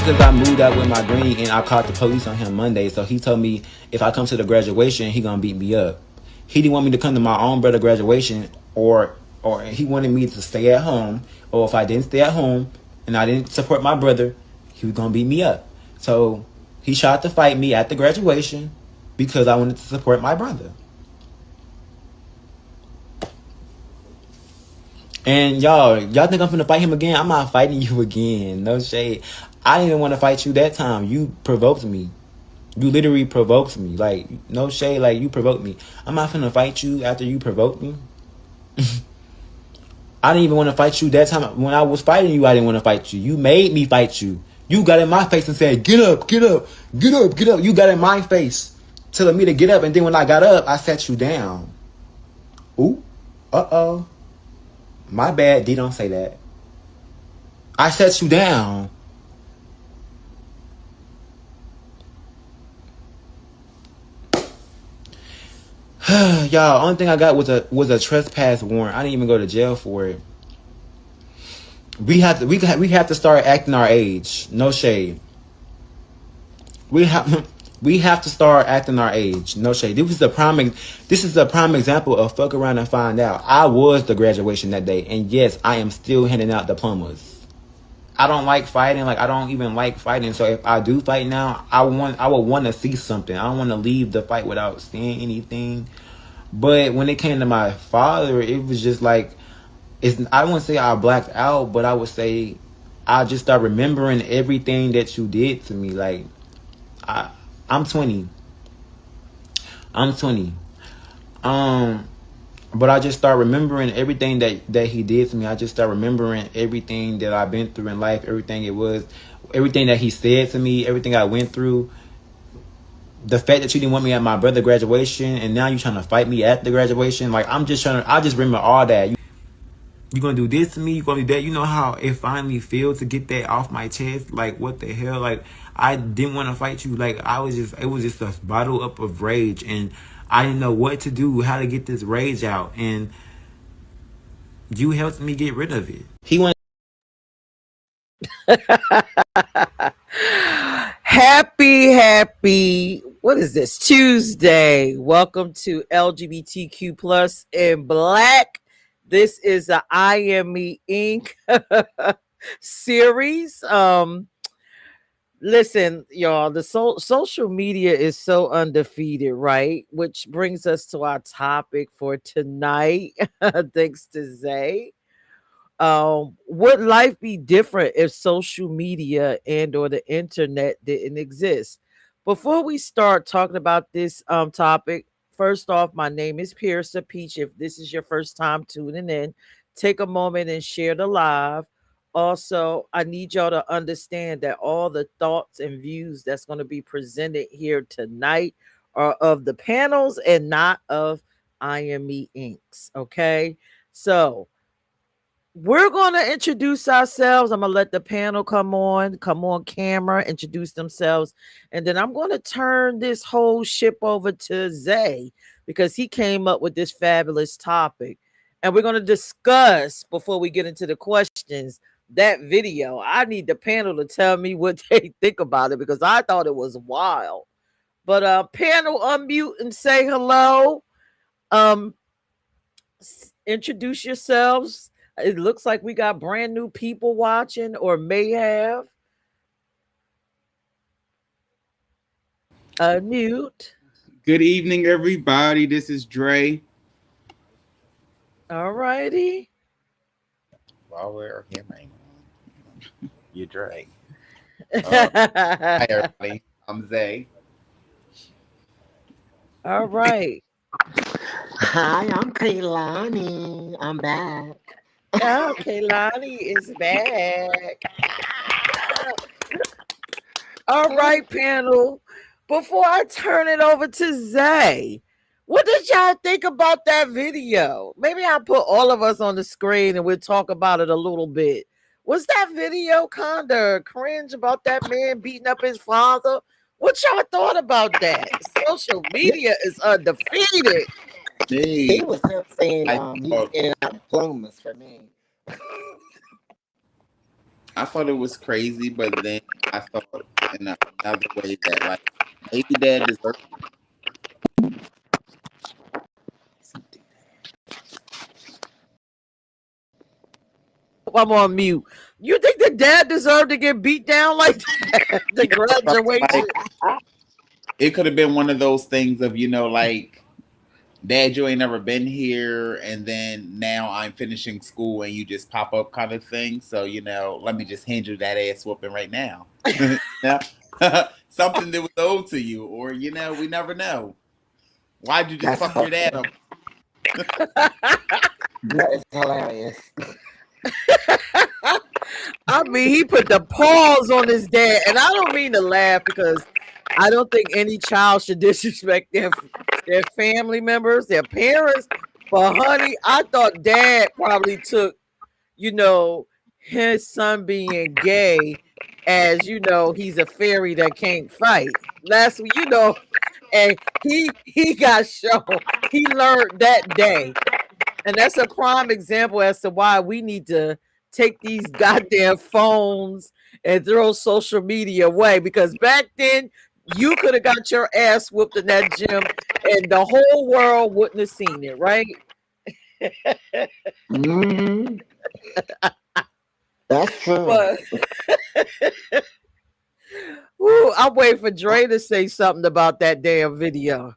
because I moved out with my green and I called the police on him Monday. So he told me if I come to the graduation, he gonna beat me up. He didn't want me to come to my own brother graduation, or he wanted me to stay at home. Or if I didn't stay at home and I didn't support my brother, he was gonna beat me up. So he tried to fight me at the graduation because I wanted to support my brother. And y'all think I'm finna fight him again? I'm not fighting you again. No shade. I didn't even want to fight you that time. You provoked me. You literally provoked me. Like, no shade. Like, you provoked me. I'm not finna fight you after you provoked me. I didn't even want to fight you that time. When I was fighting you, I didn't want to fight you. You made me fight you. You got in my face and said, get up, get up, get up, get up. You got in my face telling me to get up. And then when I got up, I sat you down. Ooh. Uh-oh. My bad, D, don't say that. I set you down. Y'all, only thing I got was a trespass warrant. I didn't even go to jail for it. We have to start acting our age. No shade. We have to start acting our age. No shade. This is a prime example of fuck around and find out. I was the graduation that day, and yes, I am still handing out diplomas. I don't like fighting. Like, I don't even like fighting. So if I do fight now, I would want to see something. I don't want to leave the fight without seeing anything. But when it came to my father, it was just like, I wouldn't say I blacked out, but I would say I just start remembering everything that you did to me. Like, I'm 20. But I just start remembering everything that he did to me. I just start remembering everything that I've been through in life, everything that he said to me, everything I went through. The fact that you didn't want me at my brother's graduation, and now you're trying to fight me at the graduation. Like, I just remember all that. You're going to do this to me, you're going to do that. You know how it finally feels to get that off my chest? Like, what the hell? Like, I didn't want to fight you. Like, it was just a bottle up of rage, and I didn't know what to do, how to get this rage out, and you helped me get rid of it. He went. Happy, what is this? Tuesday. Welcome to LGBTQ plus and Black. This is the I Am Me Inc. series. Listen, y'all, the social media is so undefeated, right? Which brings us to our topic for tonight. Thanks to Zay. Would life be different if social media and or the internet didn't exist? Before we start talking about this topic, first off, my name is Peirrce Peach. If this is your first time tuning in, take a moment and share the live. Also, I need y'all to understand that all the thoughts and views that's going to be presented here tonight are of the panels and not of I Am Me Inc.'s. Okay, so we're going to introduce ourselves. I'm going to let the panel come on camera, introduce themselves. And then I'm going to turn this whole ship over to Zay because he came up with this fabulous topic. And we're going to discuss, before we get into the questions, that video. I need the panel to tell me what they think about it because I thought it was wild. But panel, unmute and say hello. Introduce yourselves. It looks like we got brand new people watching or may have. Unmute. Good evening, everybody. This is Dre. All righty. While we're here, man, you're Dre. Hi, everybody. I'm Zay. All right. Hi, I'm Kaylani. I'm back. Oh, Kaylani is back. All right, panel. Before I turn it over to Zay, what did y'all think about that video? Maybe I'll put all of us on the screen and we'll talk about it a little bit. Was that video kind of cringe about that man beating up his father? What y'all thought about that? Social media is undefeated. He was saying you getting out diplomas for me. I thought it was crazy, but then I thought in another way that like maybe dad deserved. I'm on mute. You think the dad deserved to get beat down like that? The graduation. Like, it could have been one of those things of, like, Dad, you ain't never been here, and then now I'm finishing school and you just pop up kind of thing. So, let me just hand you that ass whooping right now. Something that was owed to you, or, we never know. Why'd you just fuck your dad up? That is hilarious. I mean, he put the pause on his dad, and I don't mean to laugh because I don't think any child should disrespect their family members, their parents. But honey, I thought dad probably took, his son being gay as he's a fairy that can't fight. Last week, and he got shown. He learned that day. And that's a prime example as to why we need to take these goddamn phones and throw social media away. Because back then, you could have got your ass whooped in that gym and the whole world wouldn't have seen it, right? Mm-hmm. That's true. But, woo, I'm waiting for Dre to say something about that damn video.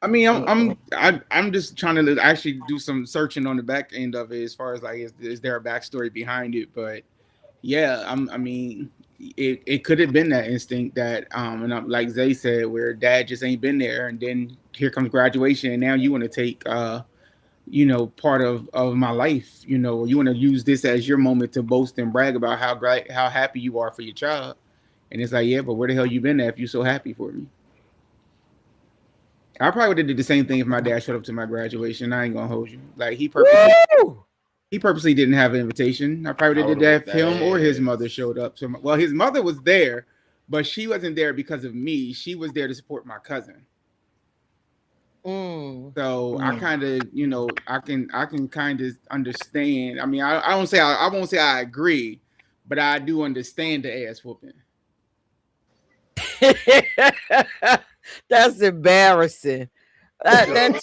I mean, I'm just trying to actually do some searching on the back end of it as far as like is there a backstory behind it? But yeah, I mean, it could have been that instinct that and like Zay said, where dad just ain't been there, and then here comes graduation, and now you want to take part of my life, you want to use this as your moment to boast and brag about how happy you are for your child, and it's like, yeah, but where the hell you been at if you're so happy for me? I probably would have did the same thing if my dad showed up to my graduation. I ain't gonna hold you. Like he purposely didn't have an invitation. I probably did that if him or his mother showed up. So, well, his mother was there, but she wasn't there because of me. She was there to support my cousin. So I kind of, I can kind of understand. I mean, I won't say I agree, but I do understand the ass whooping. That's embarrassing. I'm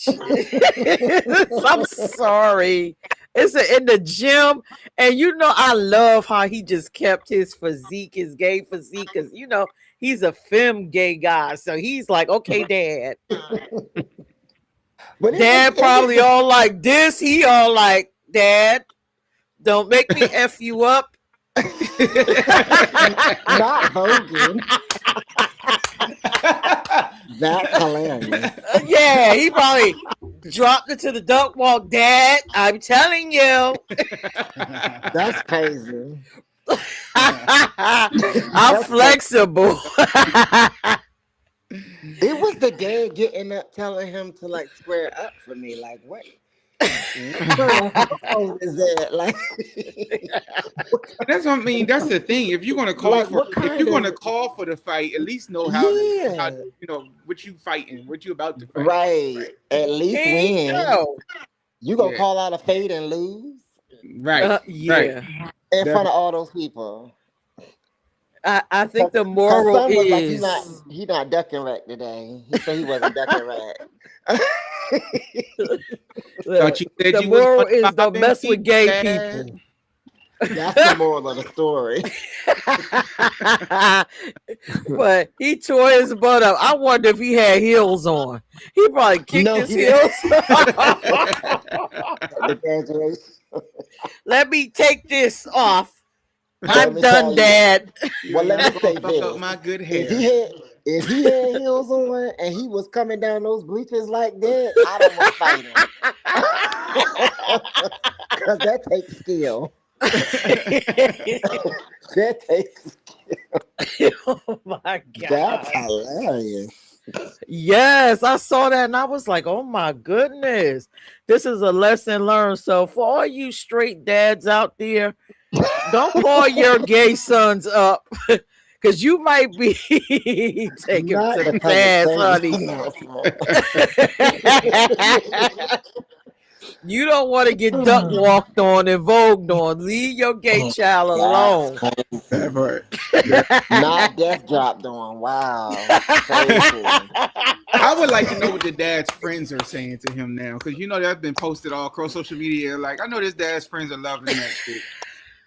sorry. It's in the gym, and I love how he just kept his physique, his gay physique, because he's a femme gay guy. So he's like, okay, dad. Dad probably all like this. He all like, Dad, don't make me F you up. Not Hogan. That's hilarious. Yeah, he probably dropped it to the duck walk. Dad, I'm telling you. That's crazy. I'm flexible. It was the dad getting up telling him to like square up for me. Like, what? What is that? Like, that's what I mean. That's the thing. If you're gonna call call for the fight, at least know how what you fighting, what you about to fight. Right. At least win. You gonna call out a fade and lose? Right. Yeah. Right. In front of all those people. I think the moral is like he not ducking rack today. He said he wasn't ducking rack. The moral is don't mess with gay people. That's the moral of the story. But he tore his butt up. I wonder if he had heels on. He probably kicked his heels. Let me take this off. I'm done, Dad. Well, let me say this. My good hair. If he had heels on and he was coming down those bleachers like that, I don't want to fight him. Because that takes skill. That takes skill. Oh my God. That's hilarious. Yes, I saw that and I was like, oh my goodness. This is a lesson learned. So for all you straight dads out there, don't call your gay sons up because you might be taking to the pass, honey. You don't want to get duck walked on and vogued on. Leave your gay child alone. That part. Not death dropped on. Wow. Crazy. I would like to know what the dad's friends are saying to him now, because you know that's been posted all across social media. Like, I know this dad's friends are loving that shit.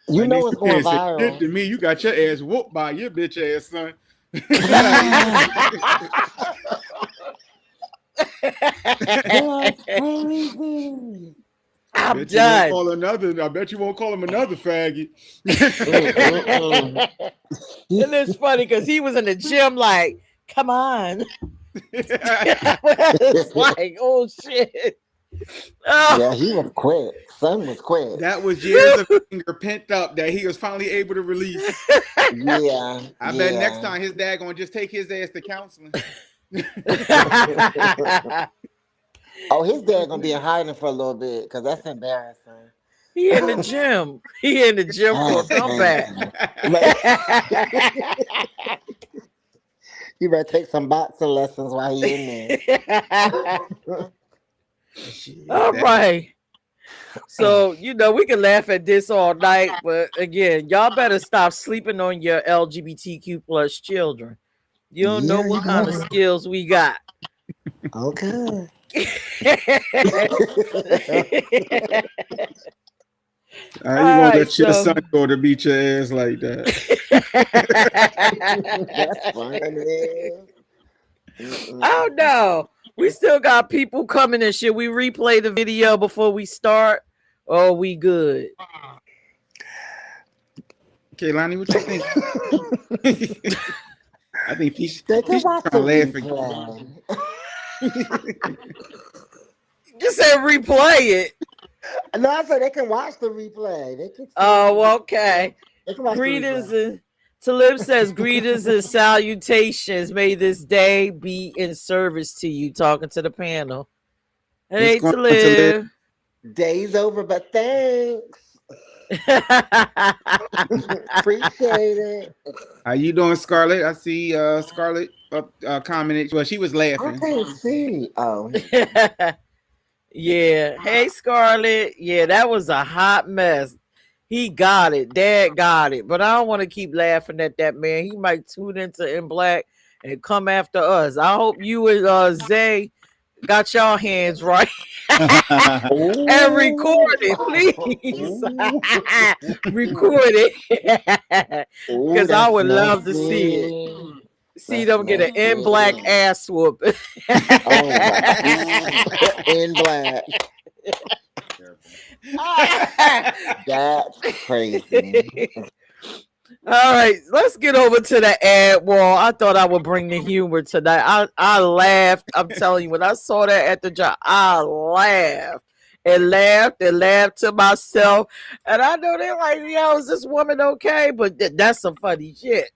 You Like, know what's going "Shit viral. to me, you got your ass whooped by your bitch ass son." That's crazy. I'm bet you won't done. call another. I bet you won't call him another faggot. And it's funny because he was in the gym like, come on. It's like, oh shit. Oh. Yeah, he was quick. Son was quick. That was years of anger pent up that he was finally able to release. Yeah. I bet next time his dad gonna just take his ass to counseling. Oh, his dad gonna be in hiding for a little bit because that's embarrassing. He in the gym. He in the gym for a comeback. You better take some boxing lessons while he in there. All right. So, you know, we can laugh at this all night, but again, y'all better stop sleeping on your LGBTQ plus children. You don't know what kind of skills we got. Okay. You won't let your son go to beat your ass like that. That's funny. I don't know. We still got people coming and shit. We replay the video before we start. Oh, we good. Okay, Lonnie, what you think? I think he's They can watch the laugh replay. Just said replay it. No, I said they can watch the replay. They can. Oh, okay. They can watch Greetings the replay. and Talib says greetings and salutations. May this day be in service to you. Talking to the panel. Hey, What's going on, Talib. Day's over, but thanks. Appreciate it. How you doing, Scarlett? I see Scarlett commented. Well, she was I laughing. can't see. Oh. Yeah. Hey, Scarlett. Yeah, that was a hot mess. He got it. Dad got it. But I don't want to keep laughing at that man. He might tune into In Black and come after us. I hope you and Zay got your hands right. And record it, please. Record it. Because I would love to see it. See them get an In Black ass whoop. In Black. That's crazy. All right, let's get over to the ad wall. I thought I would bring the humor tonight. I laughed. I'm telling you, when I saw that at the job, I laughed and laughed to myself. And I know they're like, yo, is this woman okay? But that's some funny shit.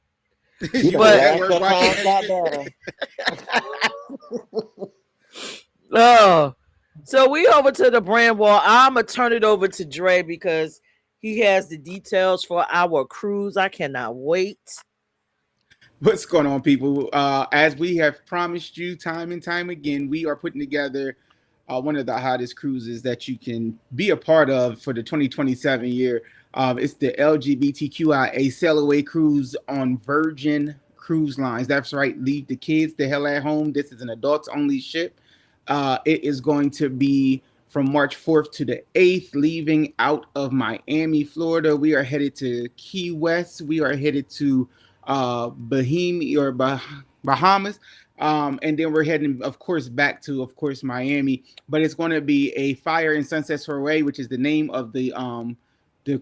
Oh, so we over to the brand wall. I'm gonna turn it over to Dre because he has the details for our cruise. I cannot wait. What's going on, people? As we have promised you time and time again, we are putting together one of the hottest cruises that you can be a part of for the 2027 year. It's the LGBTQIA Sail Away Cruise on Virgin Cruise Lines. That's right. Leave the kids the hell at home. This is an adults only ship. It is going to be from March 4th to the 8th, leaving out of Miami, Florida. We are headed to Key West. We are headed to Bahamas. And then we're heading, of course, back to, of course, Miami. But it's going to be a Fire and Sunset Soiree, which is the name of the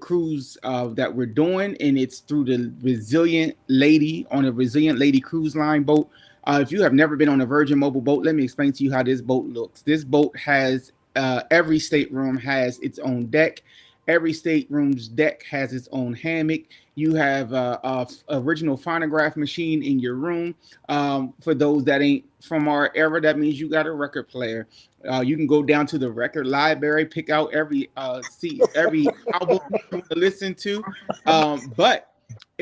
cruise that we're doing. And it's through the Resilient Lady on a Resilient Lady cruise line boat. If you have never been on a Virgin Mobile boat, let me explain to you how this boat looks. This boat has every stateroom has its own deck. Every stateroom's deck has its own hammock. You have a original phonograph machine in your room. For those that ain't from our era, that means you got a record player. You can go down to the record library, pick out every album you want to listen to. But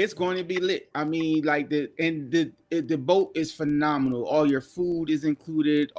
It's going to be lit. I mean, like the boat is phenomenal. All your food is included.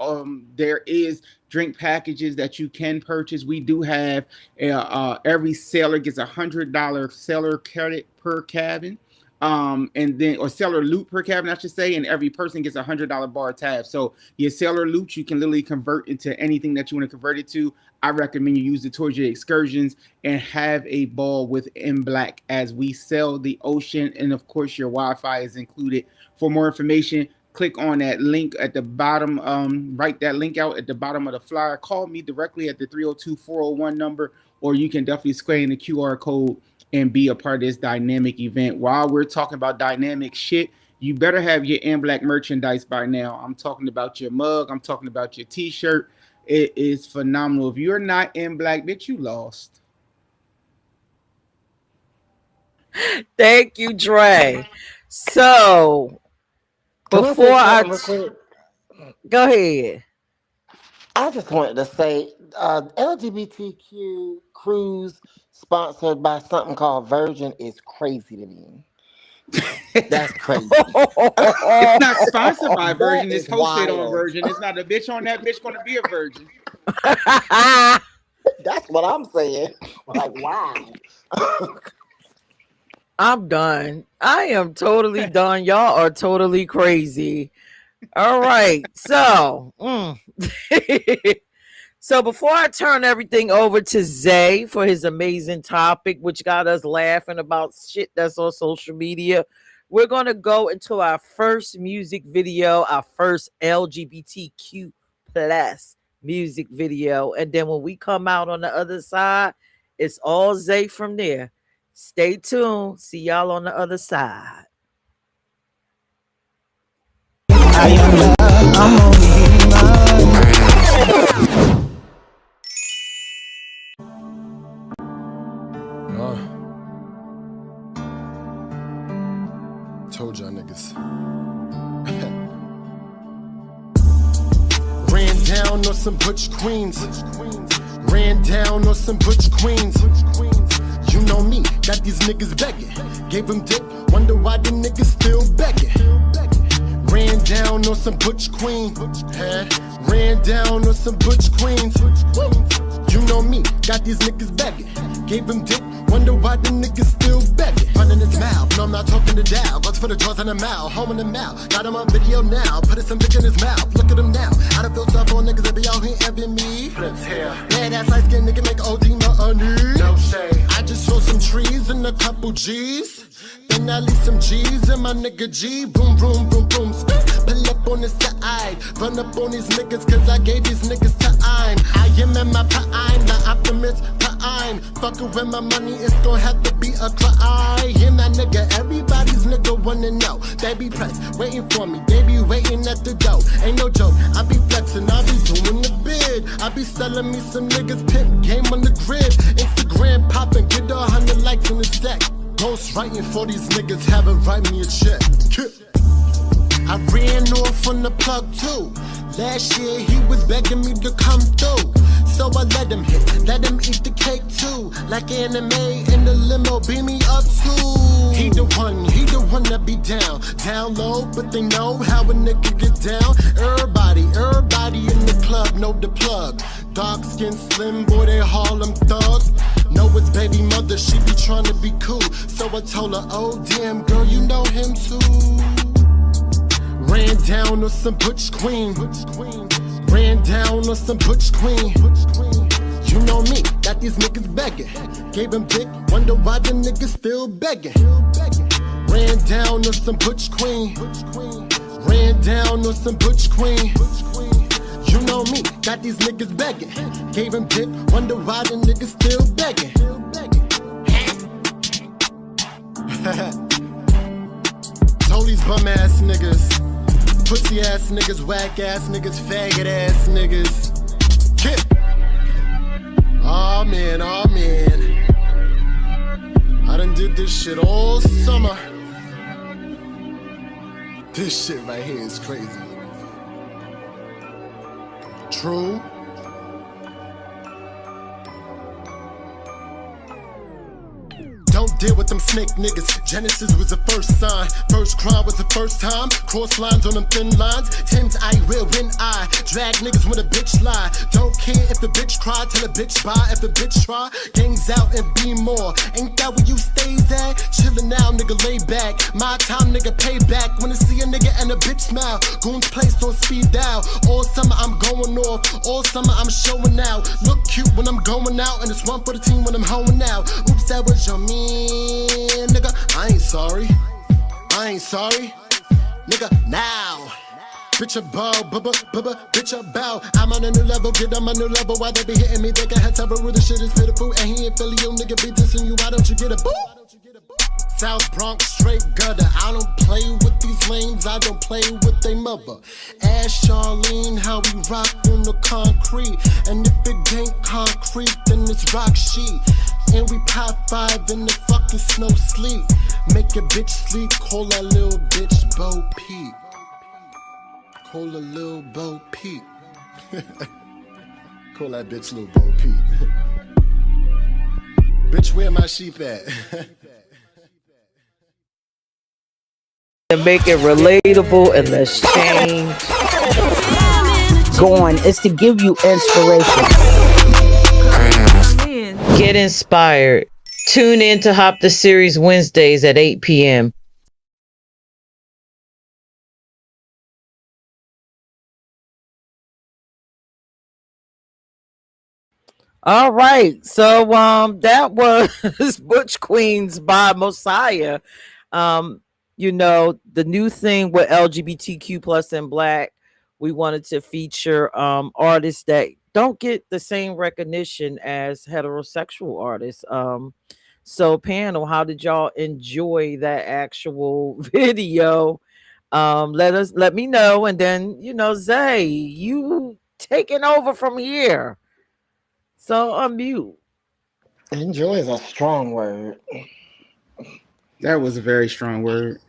There is drink packages that you can purchase. We do have every sailor gets $100 sailor credit per cabin. And then or sailor loot per cabin, I should say, and every person gets $100 bar tab. So your sailor loot you can literally convert into anything that you want to convert it to. I recommend you use it towards your excursions and have a ball with Blk as we sell the ocean, and of course your Wi-Fi is included. For more information, click on that link at the bottom. Write that link out at the bottom of the flyer. Call me directly at the 302-401 number, or you can definitely scan the QR code and be a part of this dynamic event. While we're talking about dynamic shit, you better have your Blk merchandise by now. I'm talking about your mug. I'm talking about your t-shirt. It is phenomenal. If you're not Blk, bitch, you lost. Thank you, Dre. So before go ahead. I just wanted to say LGBTQ cruise sponsored by something called Virgin is crazy to me. That's crazy. It's not sponsored by Virgin. It's hosted wild. on Virgin. It's not a bitch on that bitch going to be a virgin. That's what I'm saying. Like, wow. I'm done. I am totally done. Y'all are totally crazy. All right. So, so before I turn everything over to Zay for his amazing topic, which got us laughing about shit that's on social media, we're going to go into our first music video, our first LGBTQ plus music video. And then when we come out on the other side, it's all Zay from there. Stay tuned. See y'all on the other side. I am love, I'm only told y'all niggas. Ran down on some butch queens. Ran down on some butch queens. You know me, got these niggas begging. Gave them dick, wonder why the niggas still begging. Ran down on some butch queen. Ran down on some butch queens. You know me, got these niggas begging. Gave them dick, wonder why the niggas still begging. Running his mouth, no I'm not talking to Dow. Guns for the jaws in the mouth, home in the mouth. Got him on video now, putting some dick in his mouth. Look at him now, I done feel sorry for niggas that be out here envying me. Bad ass light skin nigga make OD money. No shade. I just sold some trees and a couple G's. Then I leave some G's and my nigga G. Boom, boom, boom, boom. Pull up on the side. Run up on these niggas cause I gave these niggas time. I am in my prime, the optimist prime. Fuckin' with my money, it's gon' have to be a climb. Him that nigga, everybody's nigga wanna know. They be pressed, waiting for me, they be waiting at the door. Ain't no joke, I be flexing, I be doing the bid. I be selling me some niggas, pimp game on the grid. Instagram poppin', get 100 likes in a sec. Ghost writing for these niggas, haven't write me a check. I ran off on the plug too. Last year he was begging me to come through. So I let him hit, let him eat the cake too. Like anime in the limo, beam me up too. He the one that be down low, but they know how a nigga get down. Everybody in the club know the plug. Dark skin, slim boy, they Harlem thug. Know his baby mother, she be trying to be cool. So I told her, oh damn girl, you know him too. Ran down on some butch queen. Ran down on some butch queen. You know me, got these niggas begging. Gave him dick, wonder why the niggas still begging. Ran down on some butch queen. Ran down on some butch queen. You know me, got these niggas begging. Gave him dick, wonder why the niggas still begging. Told these bum ass niggas, pussy ass niggas, whack ass niggas, faggot ass niggas. Kid. Oh man, I done did this shit all summer. This shit right here is crazy. True. deal with them snake niggas. Genesis was the first sign. First crime was the first time. Cross lines on them thin lines. Tens I will when I drag niggas when a bitch lie. Don't care if the bitch cry, tell a bitch bye if the bitch try. Gangs out and be more. Ain't that where you stays at? Chillin' now, nigga, lay back. My time, nigga, pay back. When I see a nigga and a bitch smile. Goons placed on speed dial. All summer I'm going off. All summer I'm showing out. Look cute when I'm going out. And it's one for the team when I'm hoeing out. Oops, that was your man, nigga. I ain't sorry. I ain't sorry. Nigga, now. Bitch a bow, bitch a bow. I'm on a new level, get on my new level. Why they be hitting me? They can have several the shit is pitiful. And he ain't Philly, you nigga be dissing you. Why don't you get a boo? South Bronx, straight gutter. I don't play with these lanes, I don't play with they mother. Ask Charlene how we rock on the concrete. And if it ain't concrete, then it's rock sheet. And we pop five in the fucking snow sleep. Make a bitch sleep, call that little bitch Bo Peep. Call a little Bo Peep. Call that bitch little Bo Peep. Bitch, where my sheep at? To make it relatable and let's change. Going is to give you inspiration. Get inspired. Tune in to Hop the Series Wednesdays at 8 p.m. All right. So that was Butch Queens by Mosiah. You know, the new thing with LGBTQ plus and Black, we wanted to feature artists that don't get the same recognition as heterosexual artists. So panel, how did y'all enjoy that actual video? Let me know, and then Zay, you taking over from here. So unmute. Enjoy is a strong word. That was a very strong word.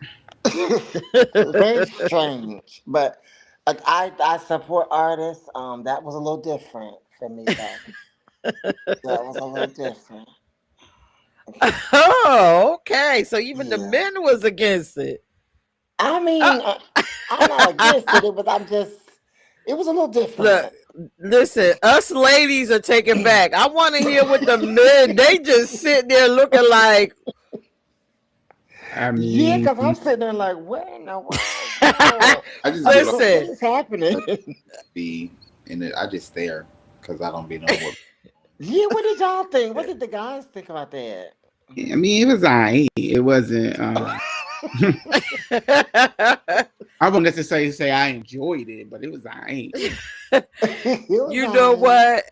Very strange, but I support artists. That was a little different for me. That was a little different. Oh, okay. So even the Yeah. men was against it. I mean, I'm not against it. It was a little different. Look, listen, us ladies are taken back. I want to hear what the men. They just sit there looking like. I mean, Yeah, because I'm sitting there like, what in the world? I just Listen. What is happening? I just stare because I don't be knowing what. Yeah, what did y'all think? What did the guys think about that? I mean, it was alright. It wasn't. I won't necessarily say I enjoyed it, but it was alright. You know what?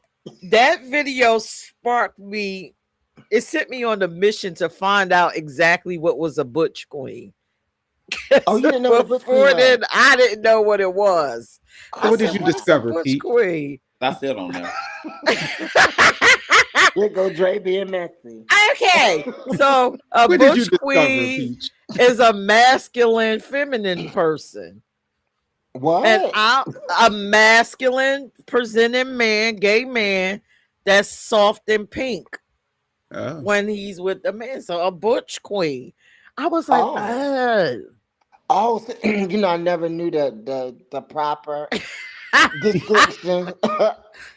That video sparked me. It sent me on the mission to find out exactly what was a butch queen. Oh, you didn't know what a butch queen Before was? then, I didn't know what it was. So what did you discover, Butch Pete? queen. I still don't know. There go Dre being messy. Okay, so a What did you butch discover, queen Peach? is a masculine, feminine person. What? And a masculine presenting man, gay man, that's soft and pink when he's with the man. So a butch queen. I was like, Oh, so, I never knew the proper description.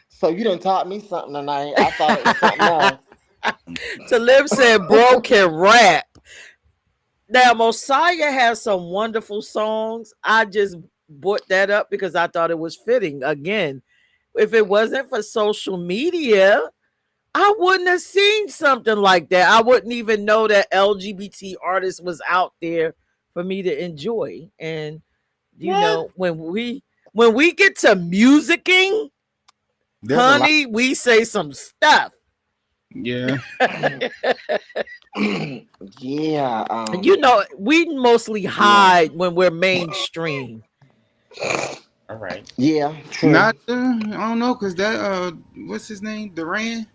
So you done taught me something tonight. I thought it was something else. Talib said, bro can rap. Now, Mosiah has some wonderful songs. I just brought that up because I thought it was fitting. Again, if it wasn't for social media, I wouldn't have seen something like that. I wouldn't even know that LGBT artist was out there for me to enjoy. And when we get to musicking, honey, we say some stuff. Yeah. Yeah. We mostly hide when we're mainstream. All right. Yeah. True. Not I don't know, cause that what's his name? Duran.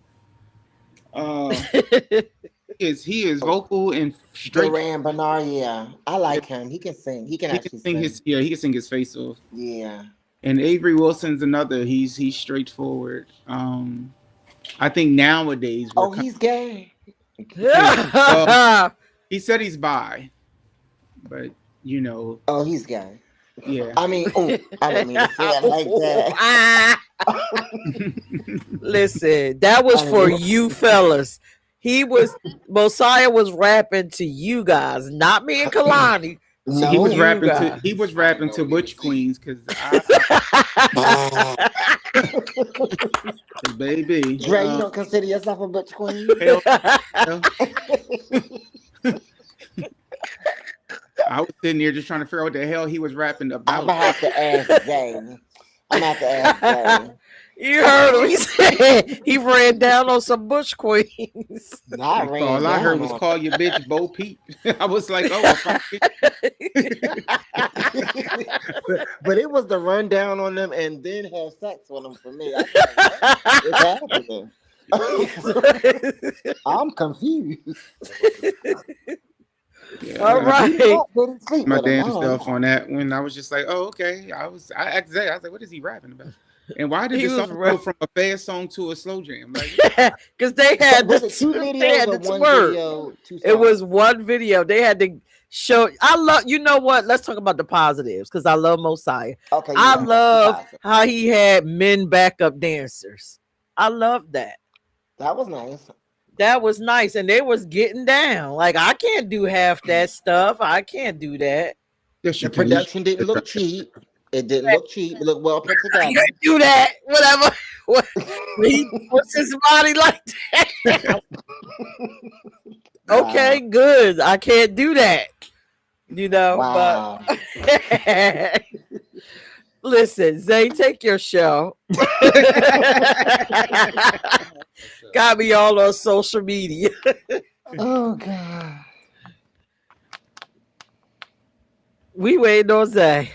He is vocal and straight. Duran Bernard, yeah. I like him. He can sing. He can actually sing. He can sing his face off. Yeah. And Avery Wilson's another. He's straightforward. I think nowadays he's gay. Well, he said he's bi, but Oh, he's gay. yeah. I mean, oh, I didn't mean to say it like that. Listen, that was for you fellas. Mosiah was rapping to you guys, not me and Kalani. So he was rapping to Butch Queens because baby. Dre, you don't consider yourself a Butch Queen? Hell, I was sitting there just trying to figure out what the hell he was rapping about. I'm gonna have to ask Zay. You heard him. He said he ran down on some Bush Queens. All I heard was call your bitch Bo Peep. I was like, oh, but it was the rundown on them and then have sex with them for me. I was like, what's happening? I'm confused. Yeah, all right. My damn stuff on that when I was just like, oh, okay. I asked Zay, I was like, what is he rapping about? And why did this song go from a fast song to a slow jam? Like, because they had two videos or one video. It was one video. They had to show. I love. You know what? Let's talk about the positives because I love Mosiah. Okay, I love how he had men backup dancers. I love that. That was nice. That was nice, and they was getting down. Like I can't do half that stuff. I can't do that. Yes, the production didn't look cheap. It didn't look cheap. It looked well put together. You can't do that. Whatever. What's his body like that? Okay, good. I can't do that. Wow. But listen, Zay, take your show. Got me all on social media. Oh God. We waiting on Zay.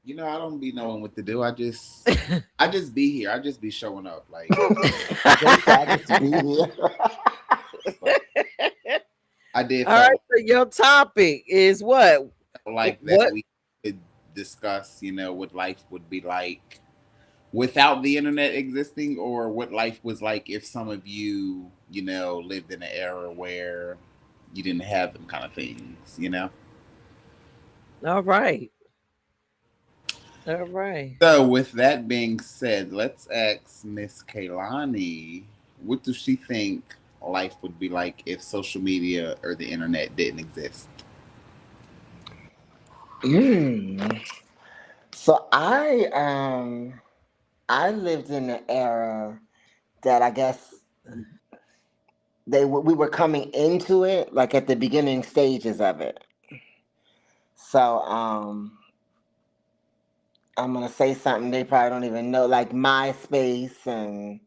I don't be knowing what to do. I just be here. I just be showing up. Like I did. All right. So your topic is what? Like that we could discuss, what life would be like without the internet existing, or what life was like if some of you, lived in an era where you didn't have them kind of things, All right. All right. So with that being said, let's ask Miss Kaylani, what does she think life would be like if social media or the internet didn't exist? So I lived in an era that I guess we were coming into it, like at the beginning stages of it. So I'm gonna say something they probably don't even know, like MySpace and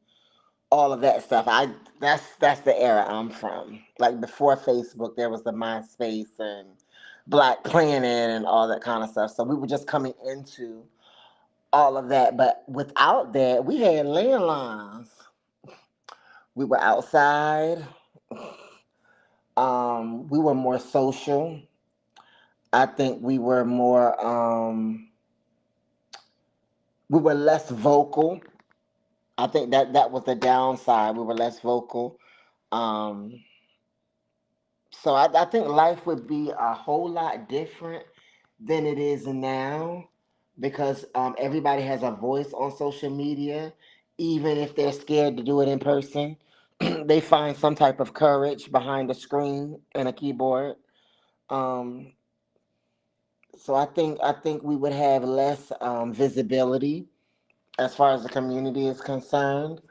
all of that stuff. That's the era I'm from. Like before Facebook, there was the MySpace and Black Planet and all that kind of stuff. So we were just coming into all of that. But without that, we had landlines. We were outside. We were more social. I think we were more. We were less vocal. I think that was the downside. We were less vocal. So I think life would be a whole lot different than it is now, because everybody has a voice on social media, even if they're scared to do it in person. They find some type of courage behind a screen and a keyboard. So I think we would have less visibility as far as the community is concerned.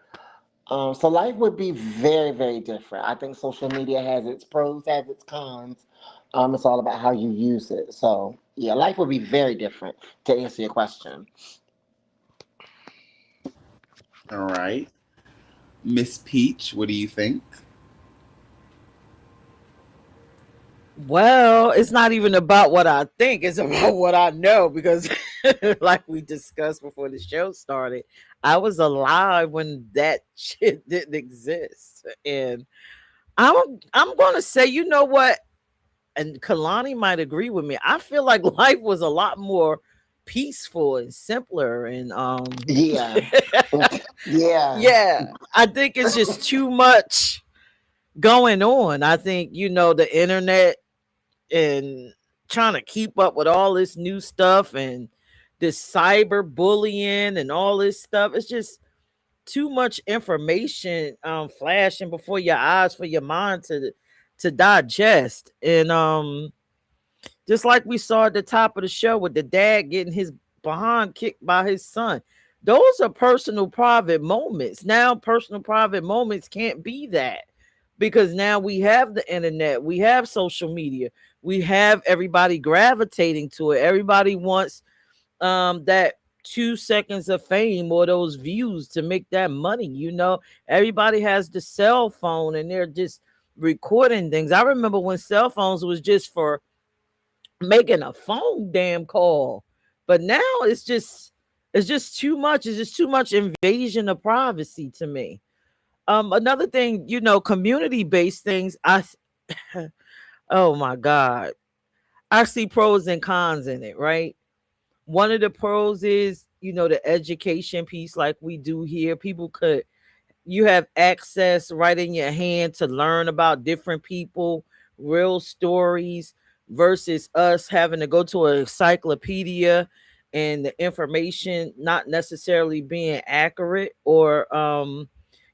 So life would be very, very different. I think social media has its pros, has its cons. It's all about how you use it. So yeah, life would be very different, to answer your question. All right. Miss Peach, what do you think? Well, it's not even about what I think. It's about what I know, because like we discussed before the show started, I was alive when that shit didn't exist. And I'm going to say, you know what? And Kalani might agree with me. I feel like life was a lot more peaceful and simpler. And yeah. yeah. I think it's just too much going on. I think, the internet and trying to keep up with all this new stuff and this cyber bullying and all this stuff. It's just too much information flashing before your eyes for your mind to digest. And just like we saw at the top of the show with the dad getting his behind kicked by his son. Those are personal private moments. Now personal private moments can't be that, because now we have the internet, we have social media, we have everybody gravitating to it. Everybody wants that 2 seconds of fame or those views to make that money. Everybody has the cell phone and they're just recording things. I remember when cell phones was just for making a phone damn call, but now it's just too much. It's just too much invasion of privacy to me. Another thing, community based things, oh my god, I see pros and cons in it, right? One of the pros is, the education piece, like we do here. You have access right in your hand to learn about different people, real stories, versus us having to go to an encyclopedia and the information not necessarily being accurate, or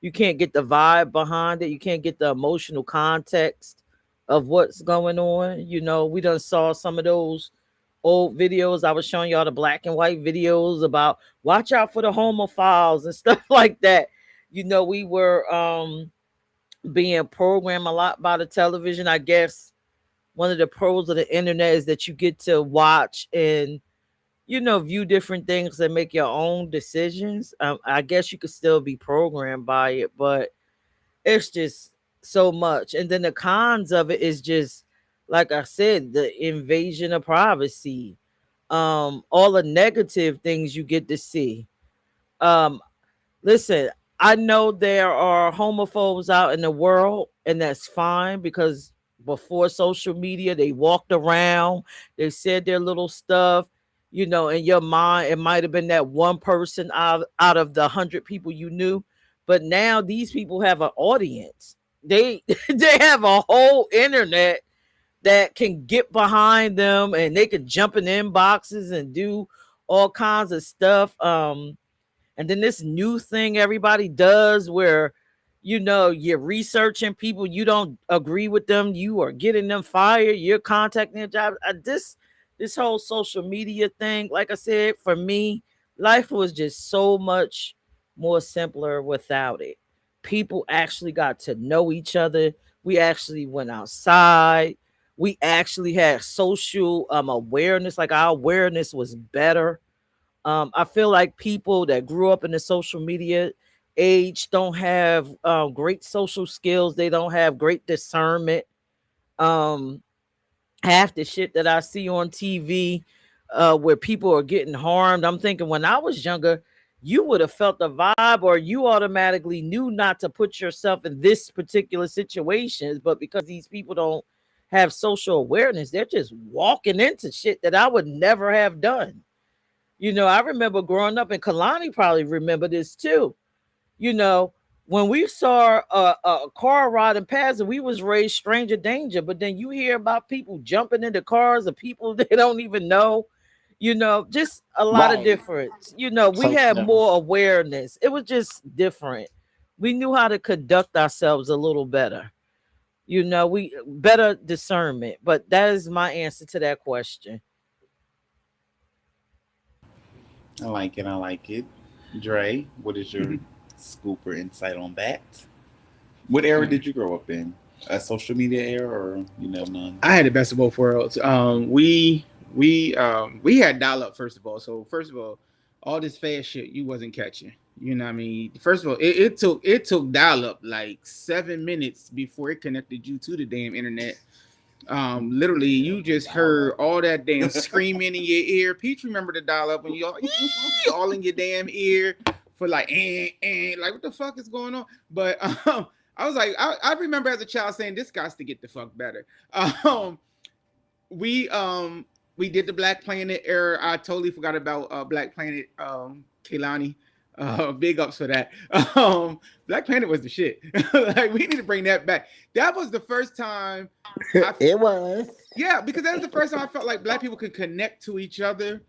you can't get the vibe behind it. You can't get the emotional context of what's going on. We done saw some of those old videos. I was showing y'all the black and white videos about watch out for the homophiles and stuff like that. We were being programmed a lot by the television. I guess one of the pros of the internet is that you get to watch and view different things and make your own decisions. I guess you could still be programmed by it, but it's just so much. And then the cons of it is just, like I said, the invasion of privacy, all the negative things you get to see. um Listen, I know there are homophobes out in the world, and that's fine, because before social media, they walked around, they said their little stuff. In your mind, it might have been that one person out of the 100 people you knew. But now these people have an audience. They they have a whole internet that can get behind them, and they can jump in inboxes and do all kinds of stuff. And then this new thing everybody does where, you're researching people, you don't agree with them, you are getting them fired, you're contacting their job. This whole social media thing, like I said, for me, life was just so much more simpler without it. People actually got to know each other. We actually went outside. We actually had social awareness. Like, our awareness was better. I feel like people that grew up in the social media age don't have great social skills. They don't have great discernment. Um, Half the shit that I see on TV, where people are getting harmed, I'm thinking when I was younger, you would have felt the vibe, or you automatically knew not to put yourself in this particular situations. But because these people don't have social awareness, they're just walking into shit that I would never have done. I remember growing up, and Kalani probably remember this too. You know, when we saw a car riding past, and we was raised stranger danger, but then you hear about people jumping into cars of people they don't even know. Just a lot of Right. difference. We So had yeah. more awareness. It was just different. We knew how to conduct ourselves a little better. We better discernment. But that is my answer to that question. I like it. I like it. Dre, what is your scoop or insight on that? What era did you grow up in? A social media era, or none? I had the best of both worlds. We had dial up first of all. So first of all this fast shit you wasn't catching. You know what I mean? First of all, it took dial up like 7 minutes before it connected you to the damn internet. Literally, you just heard all that damn screaming in your ear. Peach, remember the dial up when you all in your damn ear for like, like what the fuck is going on? But I was like, I remember as a child saying, this guy's to get the fuck better. We we did the Black Planet era. I totally forgot about Black Planet, Kaylani. Big ups for that. Black Panther was the shit. Like, we need to bring that back. That was the first time It was. yeah, because that was the first time I felt like black people could connect to each other.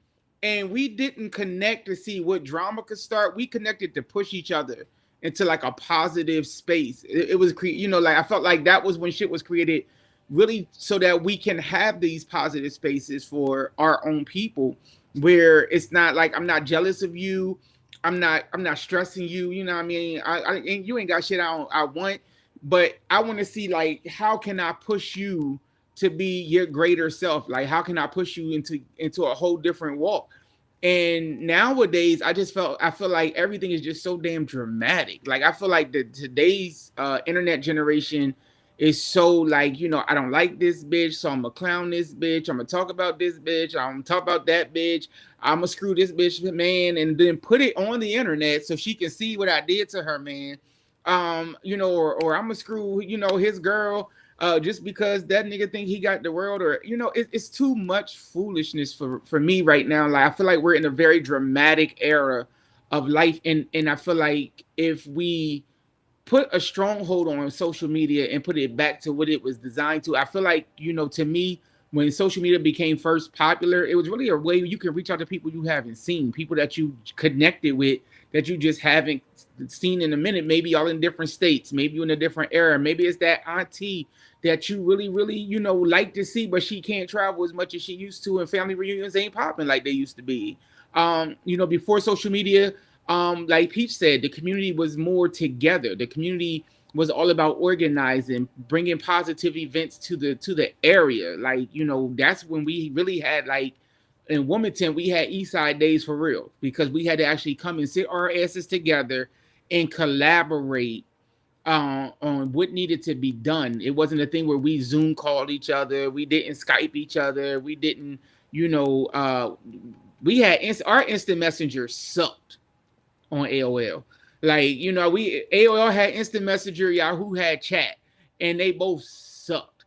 And we didn't connect to see what drama could start. We connected to push each other into like a positive space. It was like I felt like that was when shit was created really so that we can have these positive spaces for our own people where it's not like I'm not jealous of you. I'm not stressing you, you know what I mean? And you ain't got shit I want, but I want to see like how can I push you to be your greater self? Like how can I push you into a whole different walk? And nowadays I feel like everything is just so damn dramatic. Like I feel like today's internet generation is so like, I don't like this bitch, so I'm gonna clown this bitch, I'm gonna talk about this bitch, I'm gonna talk about that bitch, I'm gonna screw this bitch man, and then put it on the internet so she can see what I did to her man. Or I'm gonna screw, his girl just because that nigga think he got the world, or it's too much foolishness for me right now. Like I feel like we're in a very dramatic era of life, and I feel like if we put a stronghold on social media and put it back to what it was designed to, I feel like, to me, when social media became first popular, it was really a way you can reach out to people you haven't seen, people that you connected with that you just haven't seen in a minute. Maybe y'all in different states, maybe you're in a different era, maybe it's that auntie that you really, really, like to see, but she can't travel as much as she used to, and family reunions ain't popping like they used to be. Before social media, like Peach said, the community was more together. The community was all about organizing, bringing positive events to the area. Like, that's when we really had, like, in Wilmington, we had East Side Days for real, because we had to actually come and sit our asses together and collaborate on what needed to be done. It wasn't a thing where we Zoom called each other, we didn't Skype each other, we didn't, we had our instant messenger sucked on AOL. Like, we AOL had instant messenger, Yahoo had chat, and they both sucked.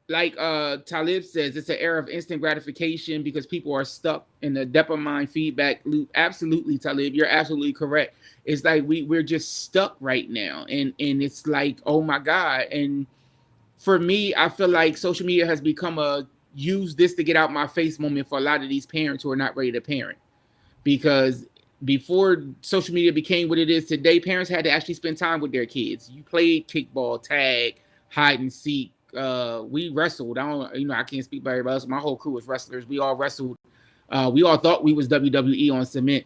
Like Talib says, it's an era of instant gratification because people are stuck in the dopamine feedback loop. Absolutely, Talib, you're absolutely correct. It's like we're just stuck right now, and it's like, oh my God. And for me, I feel like social media has become a use this to get out my face moment for a lot of these parents who are not ready to parent, because before social media became what it is today, parents had to actually spend time with their kids. You played kickball, tag, hide and seek. We wrestled. I can't speak by everybody else. My whole crew was wrestlers. We all wrestled. We all thought we was WWE on cement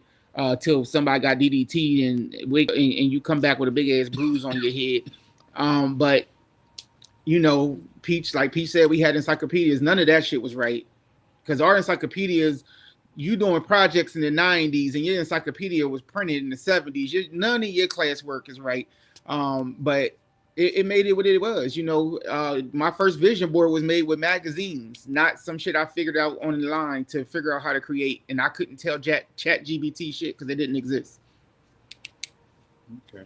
till somebody got DDT'd and you come back with a big ass bruise on your head. But Peach, like Peach said, we had encyclopedias. None of that shit was right, because our encyclopedias, you doing projects in the 90s and your encyclopedia was printed in the 70s. None of your classwork is right. But it made it what it was. My first vision board was made with magazines, not some shit I figured out online to figure out how to create. And I couldn't tell chat GBT shit because it didn't exist. Okay.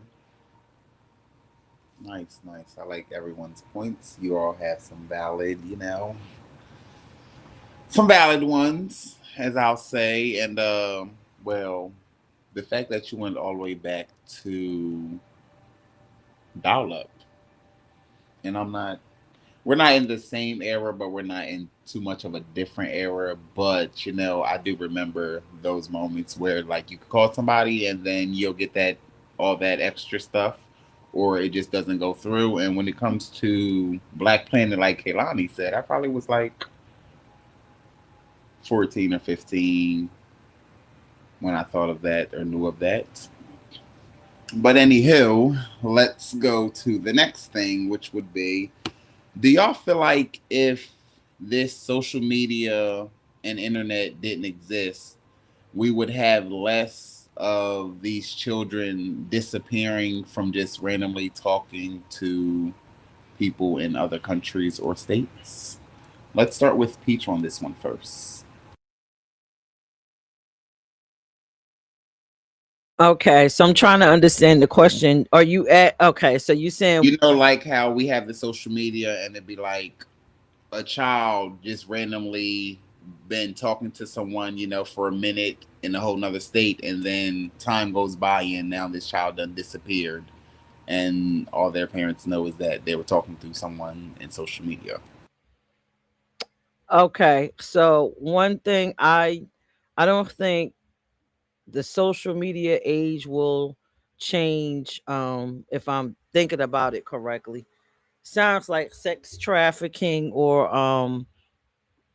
Nice. I like everyone's points. You all have some valid, some valid ones, as I'll say. And well, the fact that you went all the way back to dial-up, and we're not in the same era, but we're not in too much of a different era. But I do remember those moments where, like, you could call somebody and then you'll get all that extra stuff, or it just doesn't go through. And when it comes to Black Planet, like Kaylani said, I probably was like 14 or 15 when I thought of that or knew of that. But anywho, let's go to the next thing, which would be, do y'all feel like if this social media and internet didn't exist, we would have less of these children disappearing from just randomly talking to people in other countries or states? Let's start with Peach on this one first. Okay, so I'm trying to understand the question. Are you so you saying, like how we have the social media and it'd be like a child just randomly been talking to someone, for a minute in a whole nother state, and then time goes by, and now this child done disappeared, and all their parents know is that they were talking through someone in social media. Okay, so one thing I don't think the social media age will change, if I'm thinking about it correctly. Sounds like sex trafficking, or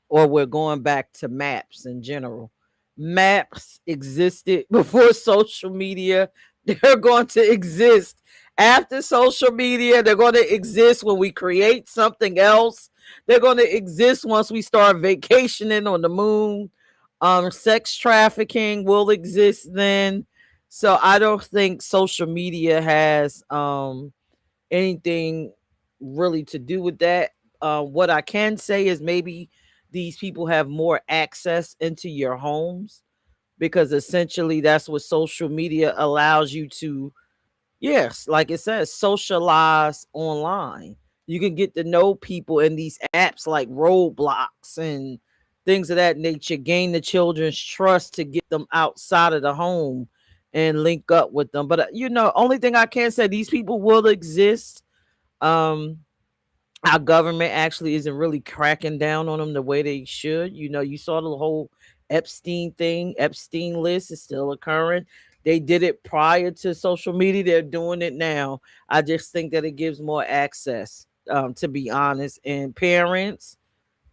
we're going back to maps in general. Maps existed before social media. They're going to exist after social media. They're going to exist when we create something else. They're going to exist once we start vacationing on the moon. Sex trafficking will exist then. So I don't think social media has anything really to do with that. What I can say is maybe these people have more access into your homes, because essentially that's what social media allows you to, yes, like it says, socialize online. You can get to know people in these apps like Roblox and things of that nature, gain the children's trust to get them outside of the home and link up with them. But only thing I can say, these people will exist. um our government actually isn't really cracking down on them the way they should. You saw the whole Epstein thing. Epstein list is still occurring. They did it prior to social media. They're doing it now. I just think that it gives more access, to be honest. And parents,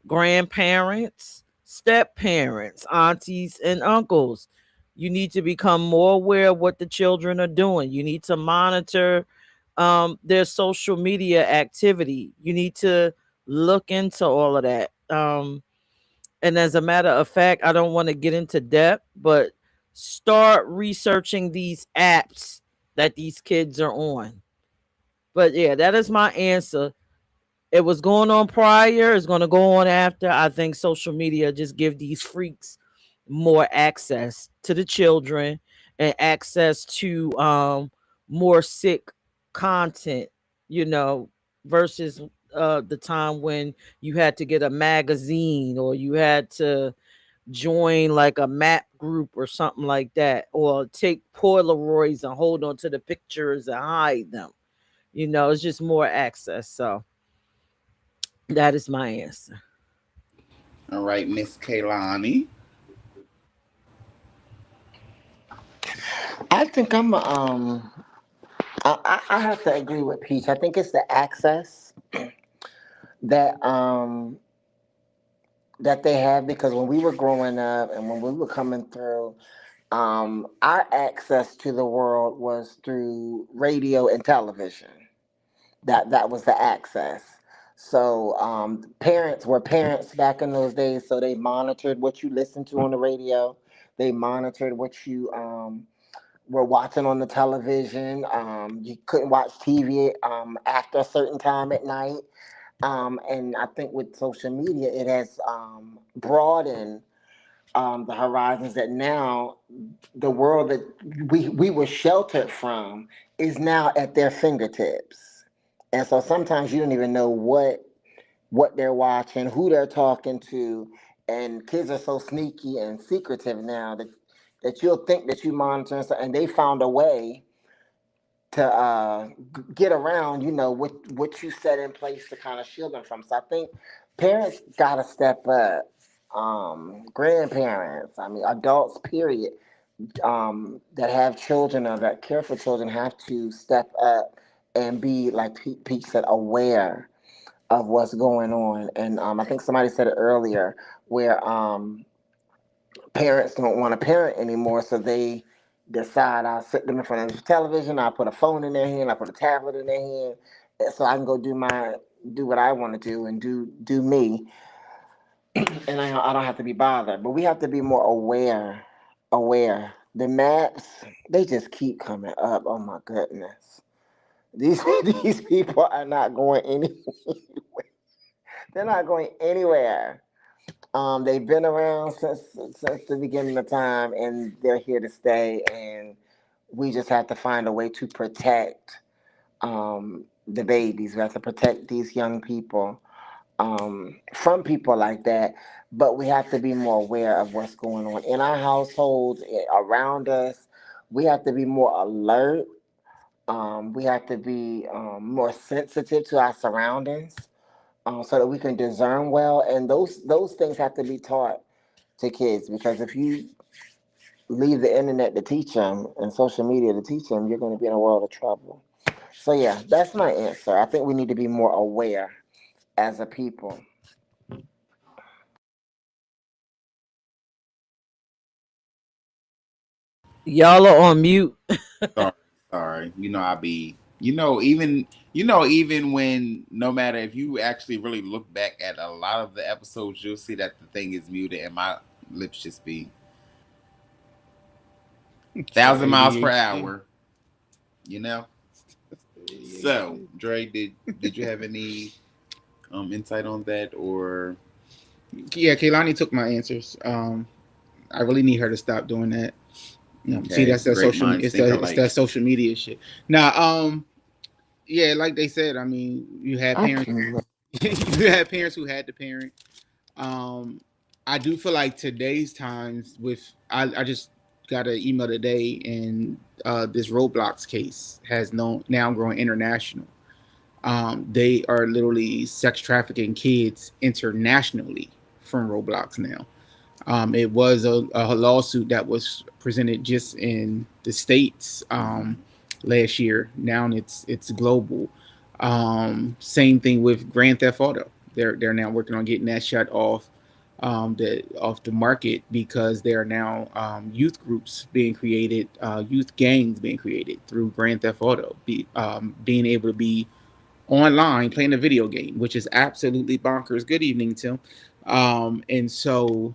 grandparents, step parents, aunties, and uncles, you need to become more aware of what the children are doing. You need to monitor their social media activity. You need to look into all of that. And as a matter of fact, I don't want to get into depth, but start researching these apps that these kids are on. But yeah, that is my answer. It was going on prior, it's going to go on after. I think social media just give these freaks more access to the children and access to more sick content, you know, versus the time when you had to get a magazine, or you had to join like a map group or something like that, or take Polaroids and hold on to the pictures and hide them. It's just more access. So that is my answer. All right, Miss Kaylani. I think I have to agree with Peach. I think it's the access that that they have, because when we were growing up and when we were coming through, our access to the world was through radio and television. That was the access. So parents were parents back in those days, so they monitored what you listened to on the radio. They monitored what you were watching on the television. You couldn't watch TV after a certain time at night. And I think with social media, it has broadened the horizons, that now the world that we were sheltered from is now at their fingertips. And so sometimes you don't even know what they're watching, who they're talking to, and kids are so sneaky and secretive now that you'll think that you monitor, and they found a way to get around, what you set in place to kind of shield them from. So I think parents got to step up. Grandparents, I mean, adults, period, that have children or that care for children have to step up and be, like Pete said, aware of what's going on. And I think somebody said it earlier, where parents don't want to parent anymore, so they decide, I'll sit them in front of the television, I'll put a phone in their hand, I'll put a tablet in their hand, so I can go do what I want to do and do me, and I don't have to be bothered. But we have to be more aware. The maps, they just keep coming up. Oh my goodness, these these people are not going anywhere. They're not going anywhere. They've been around since the beginning of time, and they're here to stay. And we just have to find a way to protect the babies. We have to protect these young people. from people like that. But we have to be more aware of what's going on in our households, around us. We have to be more alert. We have to be more sensitive to our surroundings, so that we can discern well. And those things have to be taught to kids, because if you leave the internet to teach them and social media to teach them, you're going to be in a world of trouble. So yeah, that's my answer. I think we need to be more aware as a people. Y'all are on mute. Sorry. I be, even when, no matter if you actually really look back at a lot of the episodes, you'll see that the thing is muted and my lips just be 1,000 miles per hour. So, Dre, did you have any insight on that, or? Yeah, Kaylani took my answers. I really need her to stop doing that. Okay, see, that's that great social. minds It's think that alike. that social media shit. Now, yeah, like they said, I mean, you had I parents, can't. you had parents who had to parent. Um, I do feel like today's times I just got an email today, and this Roblox case has now grown international. They are literally sex trafficking kids internationally from Roblox now. It was a lawsuit that was presented just in the states last year. Now it's global. Same thing with Grand Theft Auto. They're now working on getting that shut off the market, because there are now youth groups being created, youth gangs being created through Grand Theft Auto, being able to be online playing a video game, which is absolutely bonkers. Good evening, Tim. And so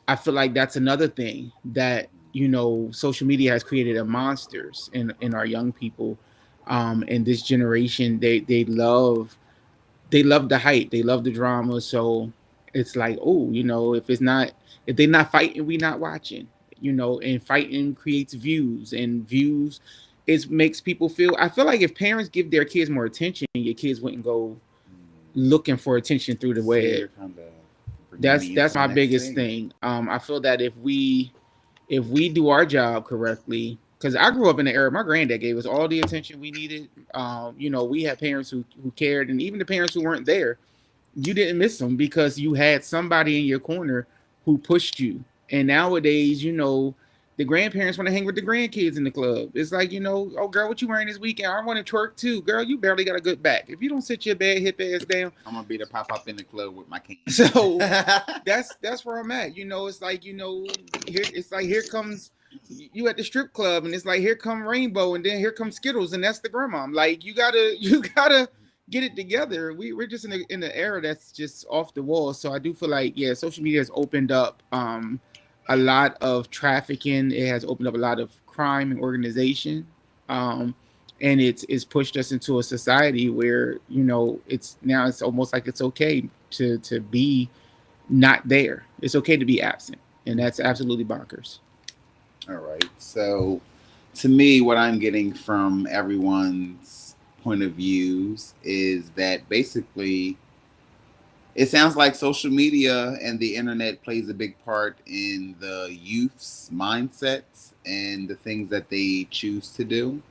I feel like that's another thing that social media has created a monsters in our young people. And this generation, they love the hype, they love the drama. So it's like, oh, if they're not fighting, we not watching. And fighting creates views, and views it makes people feel. I feel like if parents give their kids more attention, your kids wouldn't go looking for attention through the web. That's my biggest thing. I feel that if we do our job correctly, because I grew up in the era, my granddad gave us all the attention we needed. We had parents who cared, and even the parents who weren't there, you didn't miss them because you had somebody in your corner who pushed you. And nowadays, the grandparents want to hang with the grandkids in the club. It's like, oh girl, what you wearing this weekend? I want to twerk too. Girl, you barely got a good back. If you don't sit your bad hip ass down, I'm gonna be the pop up in the club with my cane. So that's where I'm at. It's like, here comes you at the strip club, and it's like, here come Rainbow, and then here comes Skittles, and that's the grandma. I'm like, you gotta get it together. We're just in the era that's just off the wall. So I do feel like, yeah, social media has opened up a lot of trafficking. It has opened up a lot of crime and organization. And it's pushed us into a society where it's almost like it's okay to be not there. It's okay to be absent, and that's absolutely bonkers. All right. So, to me, what I'm getting from everyone's point of views is that basically, it sounds like social media and the internet plays a big part in the youth's mindsets and the things that they choose to do.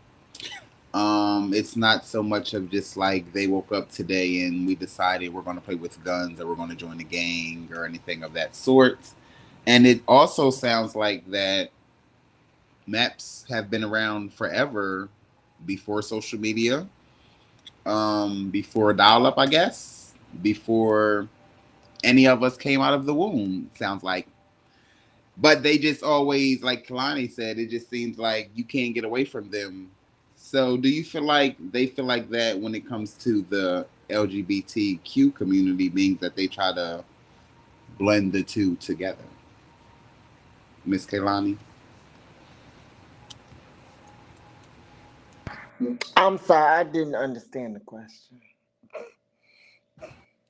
It's not so much of just like they woke up today and we decided we're going to play with guns or we're going to join a gang or anything of that sort. And it also sounds like that maps have been around forever before social media, before dial-up, I guess, before any of us came out of the womb, sounds like. But they just always, like Kalani said, it just seems like you can't get away from them. So do you feel like they feel like that when it comes to the LGBTQ community, means that they try to blend the two together? Miss Kaylani? I'm sorry, I didn't understand the question.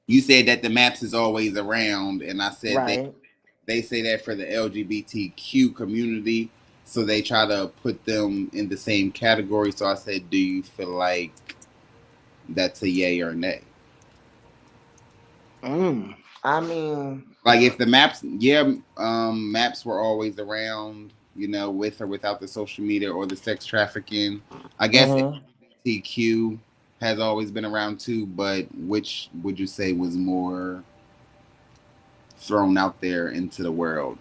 You said that the maps is always around, and I said Right. they say that for the LGBTQ community, so they try to put them in the same category. So I said, do you feel like that's a yay or nay? Um, I feel like I mean, Like if the maps, maps were always around, with or without the social media or the sex trafficking. I guess LGBTQ has always been around too, but which would you say was more thrown out there into the world,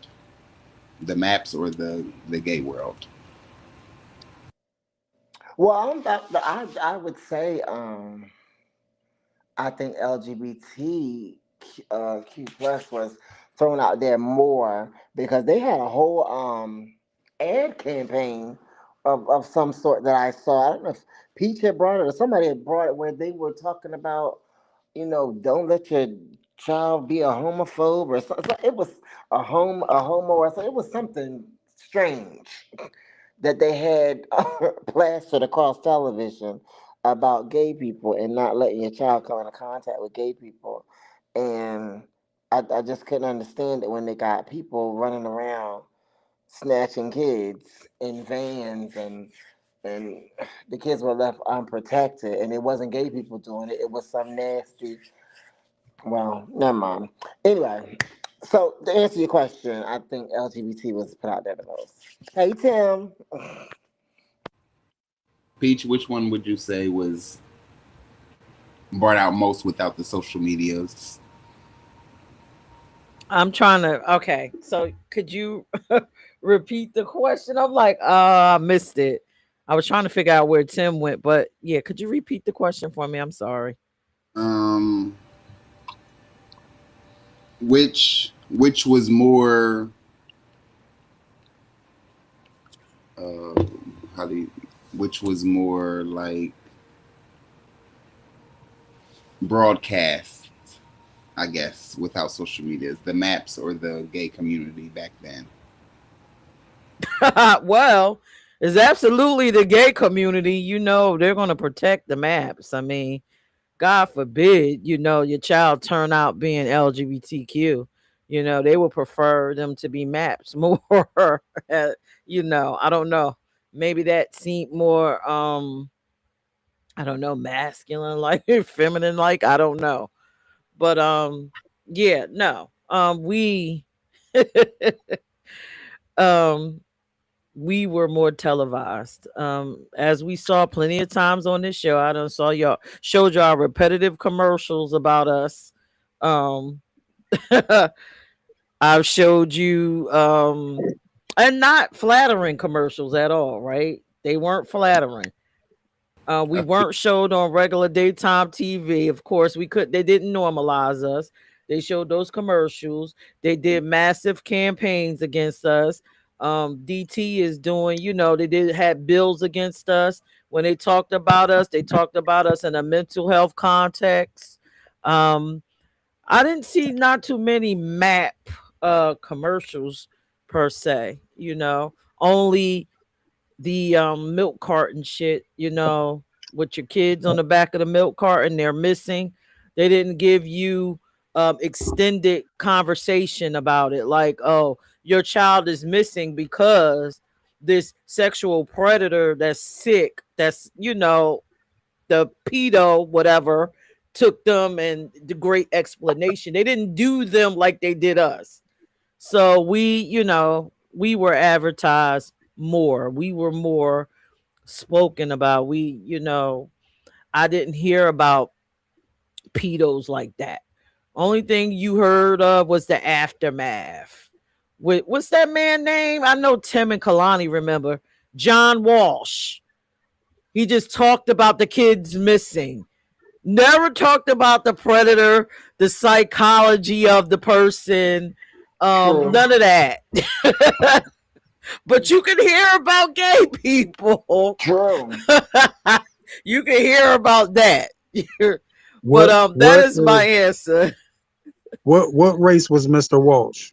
the maps or the gay world? well, I would say I think LGBT Q plus was thrown out there more because they had a whole ad campaign of some sort that I saw. I don't know if Peach had brought it or somebody had brought it where they were talking about, don't let your child be a homophobe or something. So it was a homo or something. It was something strange that they had plastered across television about gay people and not letting your child come into contact with gay people. And I just couldn't understand it when they got people running around snatching kids in vans and the kids were left unprotected and it wasn't gay people doing it, it was some nasty, well, never mind. Anyway, so to answer your question, I think LGBT was put out there the most. Hey Tim. Peach, which one would you say was brought out most without the social medias? I'm trying to. Okay, so could you repeat the question? I'm like, I missed it. I was trying to figure out where Tim went, but yeah, could you repeat the question for me? I'm sorry. Um, which was more uh how do you which was more like broadcast, I guess, without social medias, the maps or the gay community back then? Well, it's absolutely the gay community. They're going to protect the maps. I mean, God forbid, your child turn out being LGBTQ. They would prefer them to be maps more. I don't know. Maybe that seemed more, I don't know, masculine like, feminine like. I don't know, but yeah, no, um, we were more televised. As we saw plenty of times on this show, I done saw y'all showed y'all repetitive commercials about us. Um, I've showed you and not flattering commercials at all, right? They weren't flattering. We weren't showed on regular daytime TV. Of course, they didn't normalize us. They showed those commercials. They did massive campaigns against us. DT is doing, they did had bills against us. When they talked about us, they talked about us in a mental health context. Um, I didn't see not too many map commercials per se, only the milk carton shit, with your kids on the back of the milk carton, they're missing. They didn't give you extended conversation about it, like, oh, your child is missing because this sexual predator that's sick, that's the pedo whatever took them, and the great explanation. They didn't do them like they did us. So we were advertised more. We were more spoken about. I didn't hear about pedos like that. Only thing you heard of was the aftermath. What's that man name? I know Tim and Kalani remember. John Walsh. He just talked about the kids missing. Never talked about the predator, the psychology of the person. True. None of that. But you can hear about gay people. True. You can hear about that. But What that what is my answer. what race was Mr. Walsh?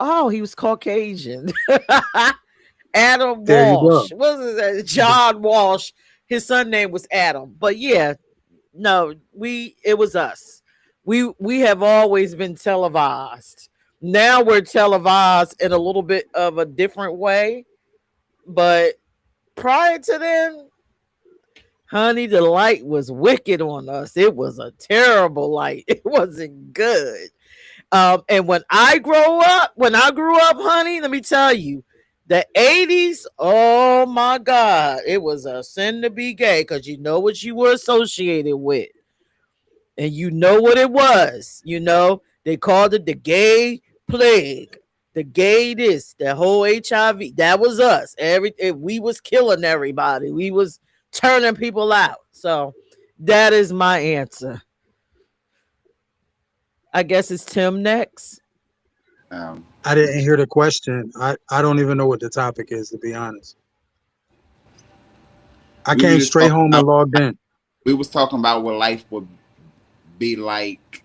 Oh, he was Caucasian. Adam There you Walsh. go. What was that? John Walsh. His son name was Adam. But yeah, no, it was us. We have always been televised. Now we're televised in a little bit of a different way. But prior to then, Honey, the light was wicked on us. It was a terrible light. It wasn't good. And when I grew up, honey, let me tell you, the 80s, oh my God, it was a sin to be gay because you know what you were associated with. And you know what it was. You know, they called it the gay plague, the gay this, the whole HIV. That was us. We was killing everybody. We was turning people out. So that is my answer. I guess it's Tim next. I didn't hear the question. I don't even know what the topic is, to be honest. I We came just straight talking home about, and logged in. we was talking about what life would be like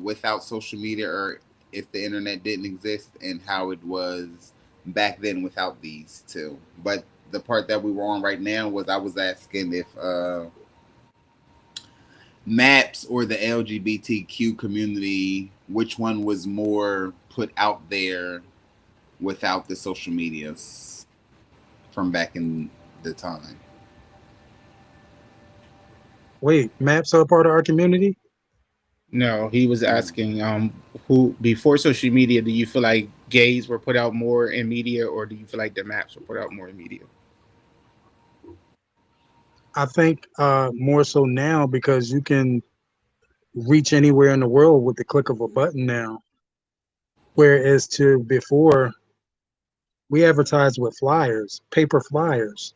without social media, or if the internet didn't exist, and how it was back then without these two. But the part that we were on right now was I was asking if MAPS or the LGBTQ community, which one was more put out there without the social medias from back in the time. Wait, maps are a part of our community? No, he was asking who before social media, do you feel like gays were put out more in media, or do you feel like the maps were put out more in media? I think more so now because you can reach anywhere in the world with the click of a button now. Whereas to before, we advertised with flyers, paper flyers.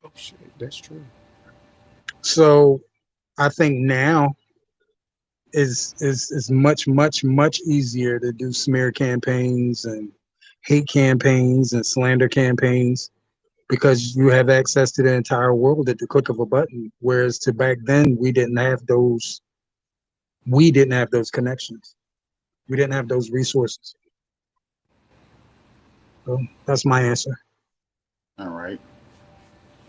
Oh shit, that's true. So I think now is much easier to do smear campaigns and hate campaigns and slander campaigns because you have access to the entire world at the click of a button. Whereas to back then, we didn't have those connections. We didn't have those resources. So that's my answer. All right.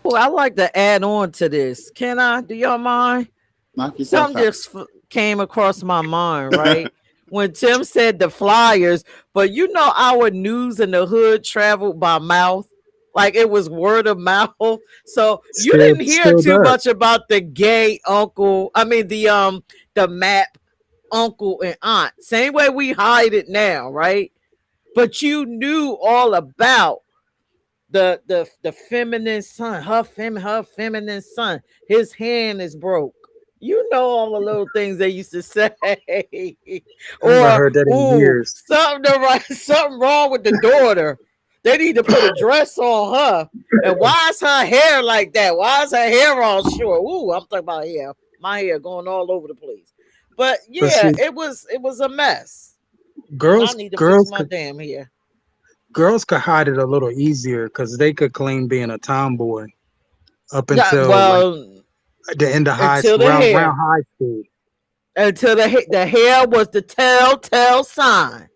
Oh, I like to add on to this. Can I? Do y'all mind? Knock yourself Something out. just came across my mind, right? When Tim said the flyers, but you know, our news in the hood traveled by mouth. Like it was word of mouth. So you didn't hear Still too does. much about the gay uncle. I mean the map uncle and aunt. Same way we hide it now, right? But you knew all about the feminine son, her feminine son. His hand is broke. You know all the little things they used to say, I haven't or heard that in ooh, years. something wrong with the daughter. They need to put a dress on her. And why is her hair like that? Why is her hair all short? Ooh, I'm talking about hair. My hair going all over the place. But But yeah, see, it was a mess. And I girls need to fix girls my could damn hair. girls could hide it a little easier because they could claim being a tomboy up Yeah, until like well, the end of until the round hair. high school. Until the hair was the telltale sign.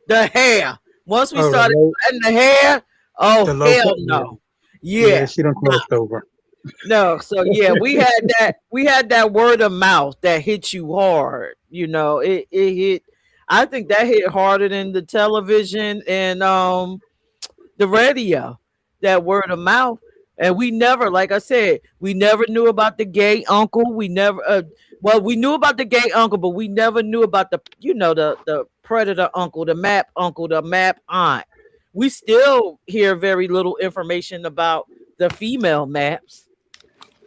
The hair. Once we Oh, started cutting the hair, the oh low hell cut. Yeah, no. yeah, Yeah. she done crossed over. No. So yeah, we had that word of mouth that hit you hard. You know, it hit. I think that hit harder than the television and the radio. That word of mouth. And we never, like I said, we never knew about the gay uncle. We never well, we knew about the gay uncle, but we never knew about the predator uncle, the map aunt. We still hear very little information about the female maps.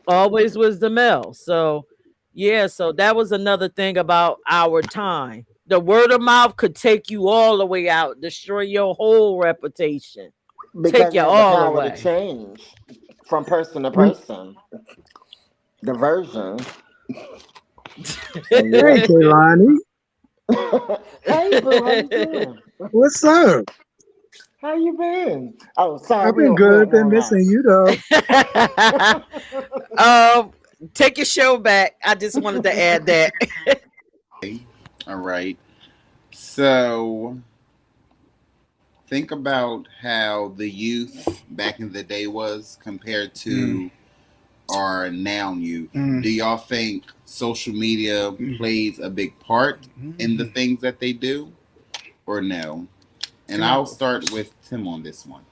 Always was the male. So yeah, so that was another thing about our time. The word of mouth could take you all the way out, destroy your whole reputation, take Because you it had the all power to away. change from person to We, person. The version. So hey, yeah. Kaylani, Hey boo, how you doing? what's up? How you been? Oh, sorry, I've been we good. don't Been on missing you though. Take your show back. I just wanted to add that. All right. So think about how the youth back in the day was compared to our now youth. Do y'all think social media plays a big part in the things that they do, or no? And I'll start with Tim on this one.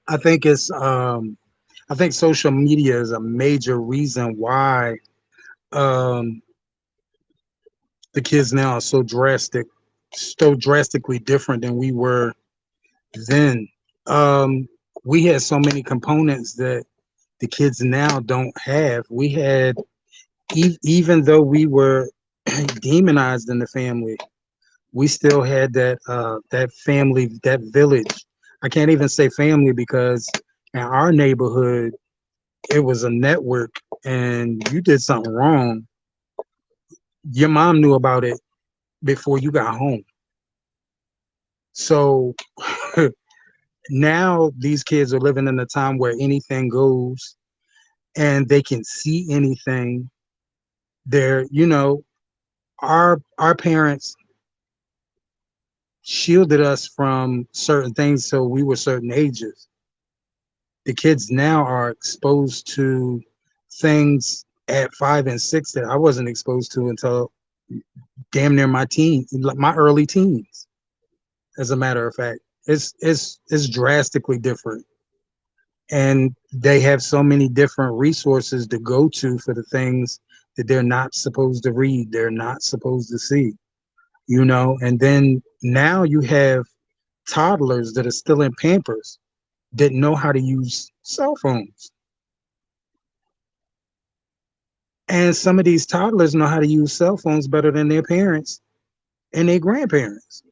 I think it's I think social media is a major reason why um, the kids now are so drastically different than we were then. We had so many components that the kids now don't have. We had, even though we were demonized in the family, we still had that family, that village. I can't even say family because in our neighborhood, it was a network, and you did something wrong, your mom knew about it before you got home. So now these kids are living in a time where anything goes and they can see anything. They're, our parents shielded us from certain things so we were certain ages. The kids now are exposed to things at 5 and 6 that I wasn't exposed to until damn near my early teens. As a matter of fact, it's drastically different, and they have so many different resources to go to for the things that they're not supposed to read, they're not supposed to see, and then now you have toddlers that are still in Pampers that know how to use cell phones. And some of these toddlers know how to use cell phones better than their parents and their grandparents,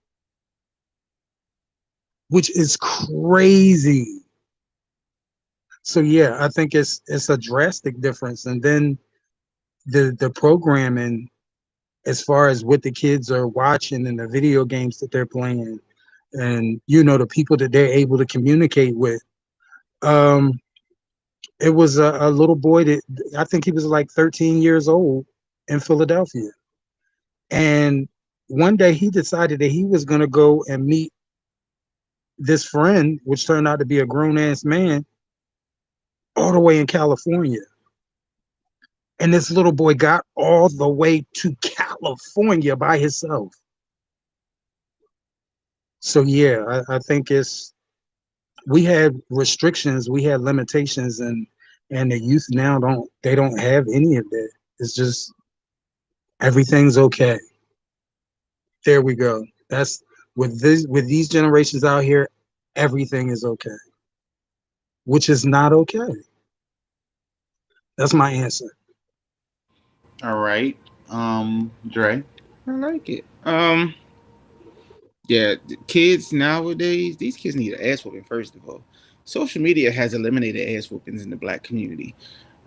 which is crazy. So yeah, I think it's a drastic difference. And then the programming, as far as what the kids are watching and the video games that they're playing, and the people that they're able to communicate with. It was a little boy that I think he was like 13 years old in Philadelphia. And one day he decided that he was going to go and meet this friend, which turned out to be a grown ass man, all the way in California. And this little boy got all the way to California by himself. So yeah, I think we had restrictions, we had limitations, and the youth now don't have any of that. It's just everything's okay. There we go. That's with these generations out here, everything is okay, which is not okay. That's my answer. All right. Dre. I like it. Yeah, kids nowadays, these kids need an ass whooping. First of all, social media has eliminated ass whoopings in the black community.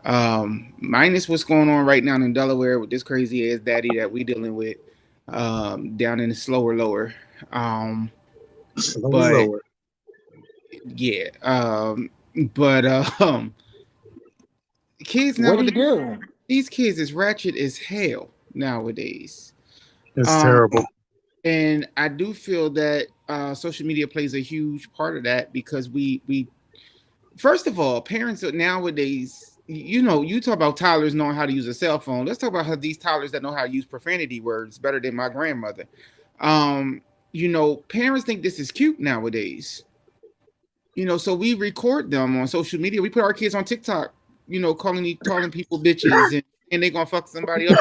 Minus what's going on right now in Delaware with this crazy ass daddy that we dealing with, down in the slower lower. But Lower. yeah, but kids What do you nowadays, do? these kids is ratchet as hell nowadays. It's Um, terrible. and I do feel that social media plays a huge part of that because we first of all, parents nowadays, you talk about toddlers knowing how to use a cell phone. Let's talk about how these toddlers that know how to use profanity words better than my grandmother. Um, Parents think this is cute nowadays. So we record them on social media. We put our kids on TikTok, calling people bitches and they gonna fuck somebody up.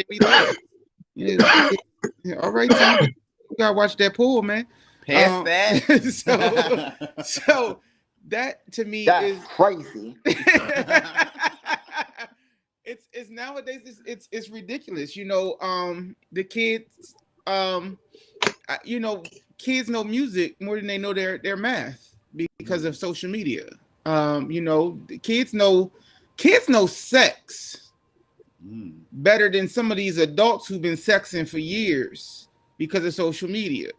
We laugh. All right, Tim, you gotta watch that pool, man. Pass that. So that to me That's is crazy. it's nowadays it's ridiculous. The kids, kids know music more than they know their math because of social media. The kids know sex better than some of these adults who've been sexing for years because of social media.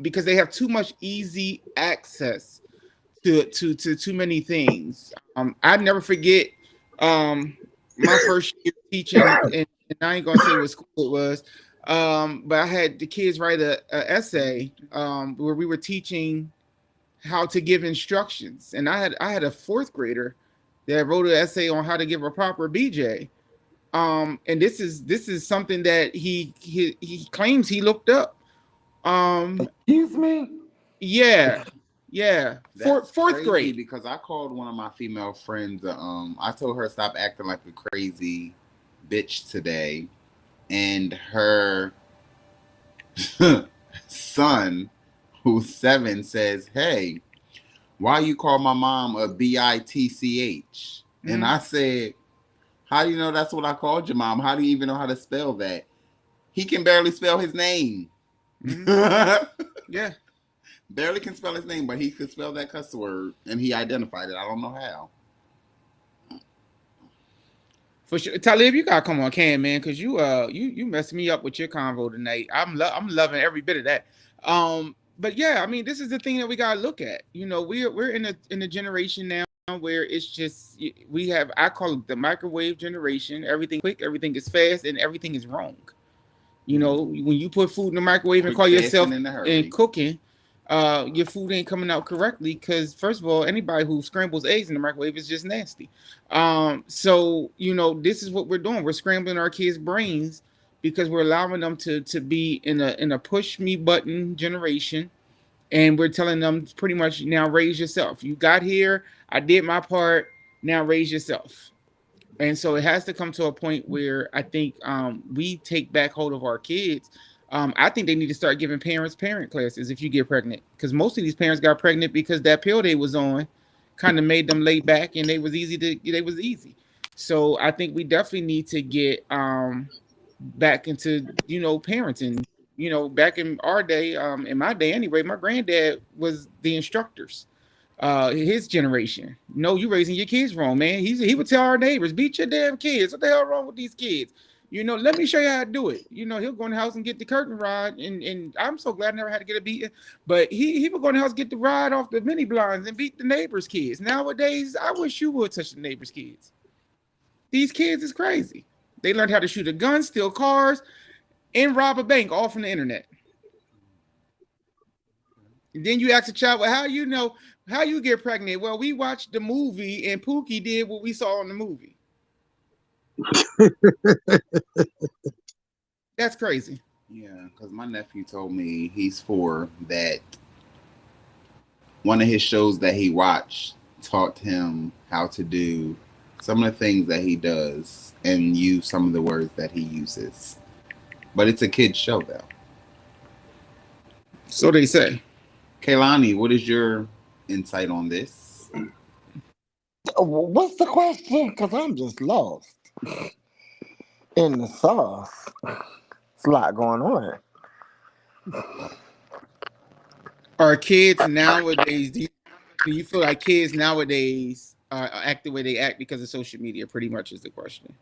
Because they have too much easy access to too many things. I never forget my first year teaching, and I ain't gonna say what school it was, but I had the kids write a essay where we were teaching how to give instructions, and I had a fourth grader that wrote an essay on how to give a proper BJ. And this is something that he claims he looked up. Excuse me? Yeah. Yeah, That's fourth crazy grade. because I called one of my female friends. I told her stop acting like a crazy bitch today, and her son, who's 7, says, "Hey, why you call my mom a bitch?" And I said, "How do you know that's what I called your mom? How do you even know how to spell that?" He can barely spell his name. Yeah. Barely can spell his name, but he could spell that cuss word, and he identified it. I don't know how. For sure, Talib, you gotta come on, Cam, man, because you messed me up with your convo tonight. I'm loving every bit of that. But yeah, I mean, this is the thing that we gotta look at. You know, we're in a generation now where it's just I call it the microwave generation. Everything quick, everything is fast, and everything is wrong. You know, when you put food in the microwave and call yourself and cooking, your food ain't coming out correctly because first of all, anybody who scrambles eggs in the microwave is just nasty. So you know, this is what we're doing. We're scrambling our kids' brains because we're allowing them to be in a push me button generation, and we're telling them pretty much now raise yourself. You got here, I did my part. Now raise yourself. And so it has to come to a point where I think we take back hold of our kids. I think they need to start giving parents parent classes if you get pregnant, because most of these parents got pregnant because that pill they was on kind of made them lay back, and they was easy. So I think we definitely need to get back into parenting. You know, back in our day, in my day anyway, my granddad was the instructors. His generation. No, you raising your kids wrong, man. He would tell our neighbors, beat your damn kids. What the hell wrong with these kids? You know, let me show you how to do it. You know, he'll go in the house and get the curtain rod, and I'm so glad I never had to get a beating. But he would go in the house, get the rod off the mini blinds, and beat the neighbors' kids. Nowadays, I wish you would touch the neighbors' kids. These kids is crazy. They learned how to shoot a gun, steal cars, and rob a bank, all from the internet. And then you ask a child, well, how you get pregnant? Well, we watched the movie and Pookie did what we saw in the movie. That's crazy. Yeah, because my nephew told me he's 4 that one of his shows that he watched taught him how to do some of the things that he does and use some of the words that he uses. But it's a kid's show, though. So they say. Kaylani, what is your insight on this? What's the question? Because I'm just lost in the sauce. It's a lot going on. Are kids nowadays, do you feel like kids nowadays act the way they act because of social media? Pretty much is the question.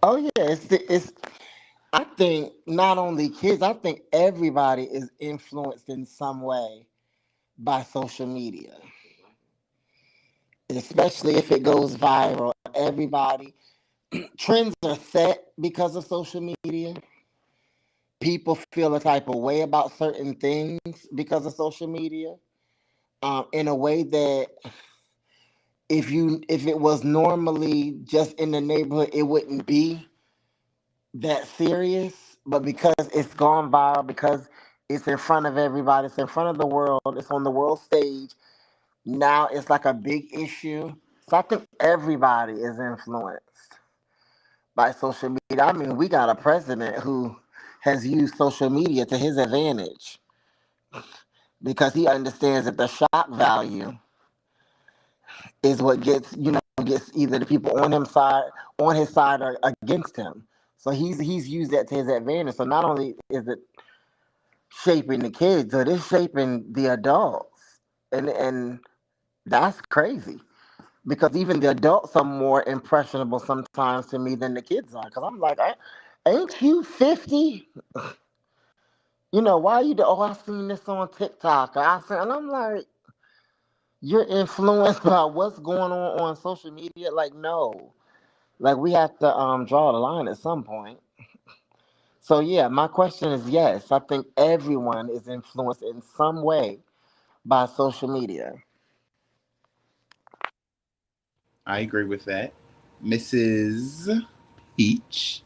Oh, yeah. It's I think not only kids, I think everybody is influenced in some way by social media, especially if it goes viral. Everybody, trends are set because of social media. People feel a type of way about certain things because of social media, in a way that if it was normally just in the neighborhood, it wouldn't be that serious. But because it's gone viral, because it's in front of everybody, it's in front of the world, it's on the world stage, now it's like a big issue. So I think everybody is influenced by social media. I mean, we got a president who has used social media to his advantage because he understands that the shock value is what gets either the people on his side or against him. So he's used that to his advantage. So not only is it shaping the kids, but it's shaping the adults, and that's crazy because even the adults are more impressionable sometimes to me than the kids are. Because I'm like, ain't you 50? You know, why you? Oh, I seen this on TikTok. And I'm like, you're influenced by what's going on social media. Like, no, like we have to draw the line at some point. So yeah, my question is yes. I think everyone is influenced in some way by social media. I agree with that. Mrs. Peach.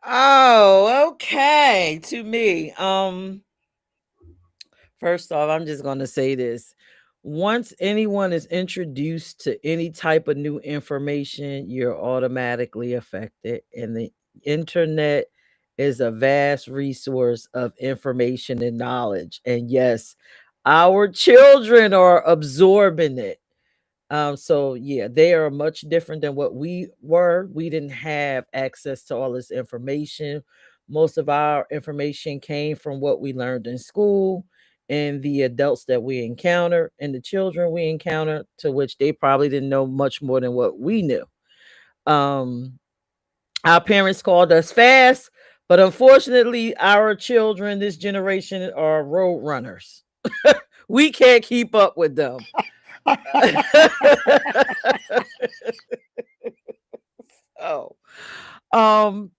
Oh, okay. To me, First off, I'm just going to say this. Once anyone is introduced to any type of new information, you're automatically affected. And the internet is a vast resource of information and knowledge. And yes, our children are absorbing it. So yeah, they are much different than what we were. We didn't have access to all this information. Most of our information came from what we learned in school and the adults that we encountered and the children we encountered, to which they probably didn't know much more than what we knew. Um, our parents called us fast, but unfortunately, our children, this generation, are road runners. We can't keep up with them. Oh, um,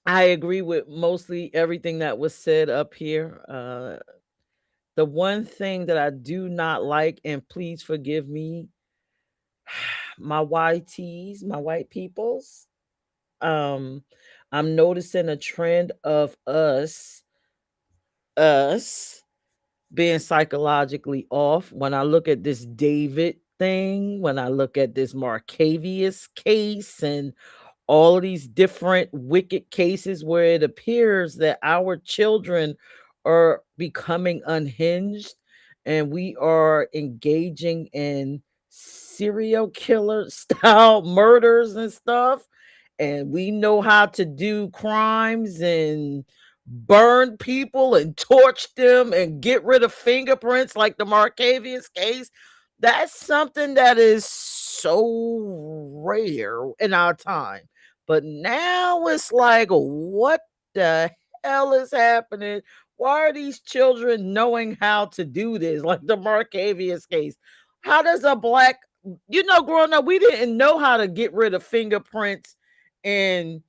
I agree with mostly everything that was said up here. The one thing that I do not like, and please forgive me, my YTs, my white peoples. Um, I'm noticing a trend of us being psychologically off. When I look at this David thing, when I look at this Marcavius case and all of these different wicked cases where it appears that our children are becoming unhinged and we are engaging in serial killer style murders and stuff, and we know how to do crimes and burn people and torch them and get rid of fingerprints like the Marcavius case. That's something that is so rare in our time. But now it's like, what the hell is happening? Why are these children knowing how to do this? Like the Marcavius case. How does a black, growing up, we didn't know how to get rid of fingerprints and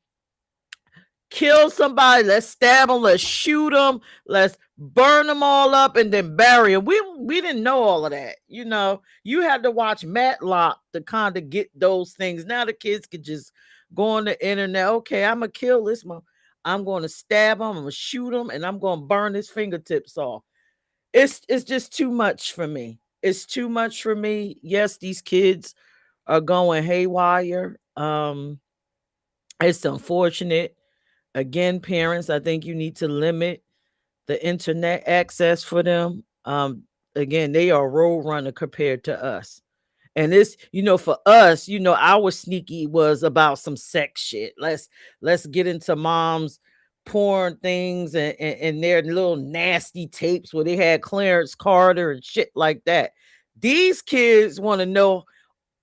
kill somebody. Let's stab them, let's shoot them, let's burn them all up and then bury them. We didn't know all of that. You had to watch Matlock to kind of get those things. Now the kids could just go on the internet. Okay, I'm gonna kill this one. I'm going to stab him, I'm gonna shoot him, and I'm gonna burn his fingertips off. It's just too much for me. It's too much for me. Yes, these kids are going haywire. It's unfortunate. Again, parents, I think you need to limit the internet access for them. Again, they are road runner compared to us. And this, for us, our sneaky was about some sex shit. Let's get into mom's porn things and their little nasty tapes where they had Clarence Carter and shit like that. These kids want to know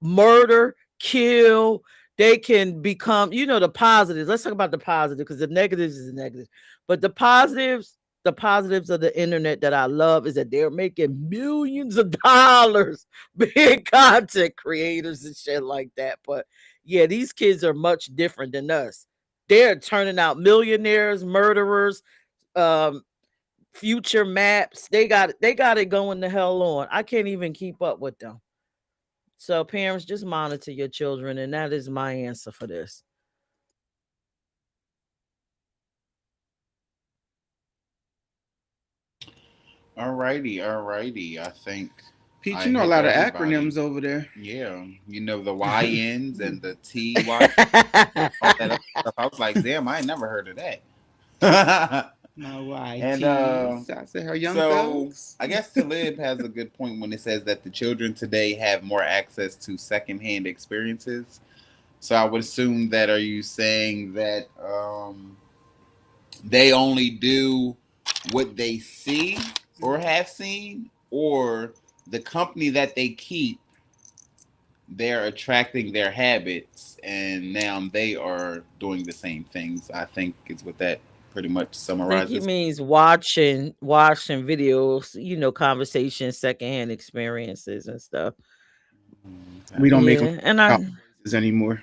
murder, kill. They can become, the positives. Let's talk about the positive, because the negatives is the negative. But the positives of the internet that I love is that they're making millions of dollars being content creators and shit like that. But yeah, these kids are much different than us. They're turning out millionaires, murderers, future maps. They got it going the hell on. I can't even keep up with them. So parents, just monitor your children, and that is my answer for this. Alrighty. I think Pete, I you know a hit lot of everybody. acronyms over there. Yeah, the YNs and the TY, all that other stuff. I was like, damn, I ain't never heard of that. My YT. And I said her young so thugs. I guess Talib has a good point when it says that the children today have more access to secondhand experiences. So I would assume that, are you saying that they only do what they see or have seen, or the company that they keep, they're attracting their habits and now they are doing the same things? I think is what that pretty much I think summarizes. he means watching videos, conversations, secondhand experiences and stuff. We don't make Yeah, them and I voices anymore.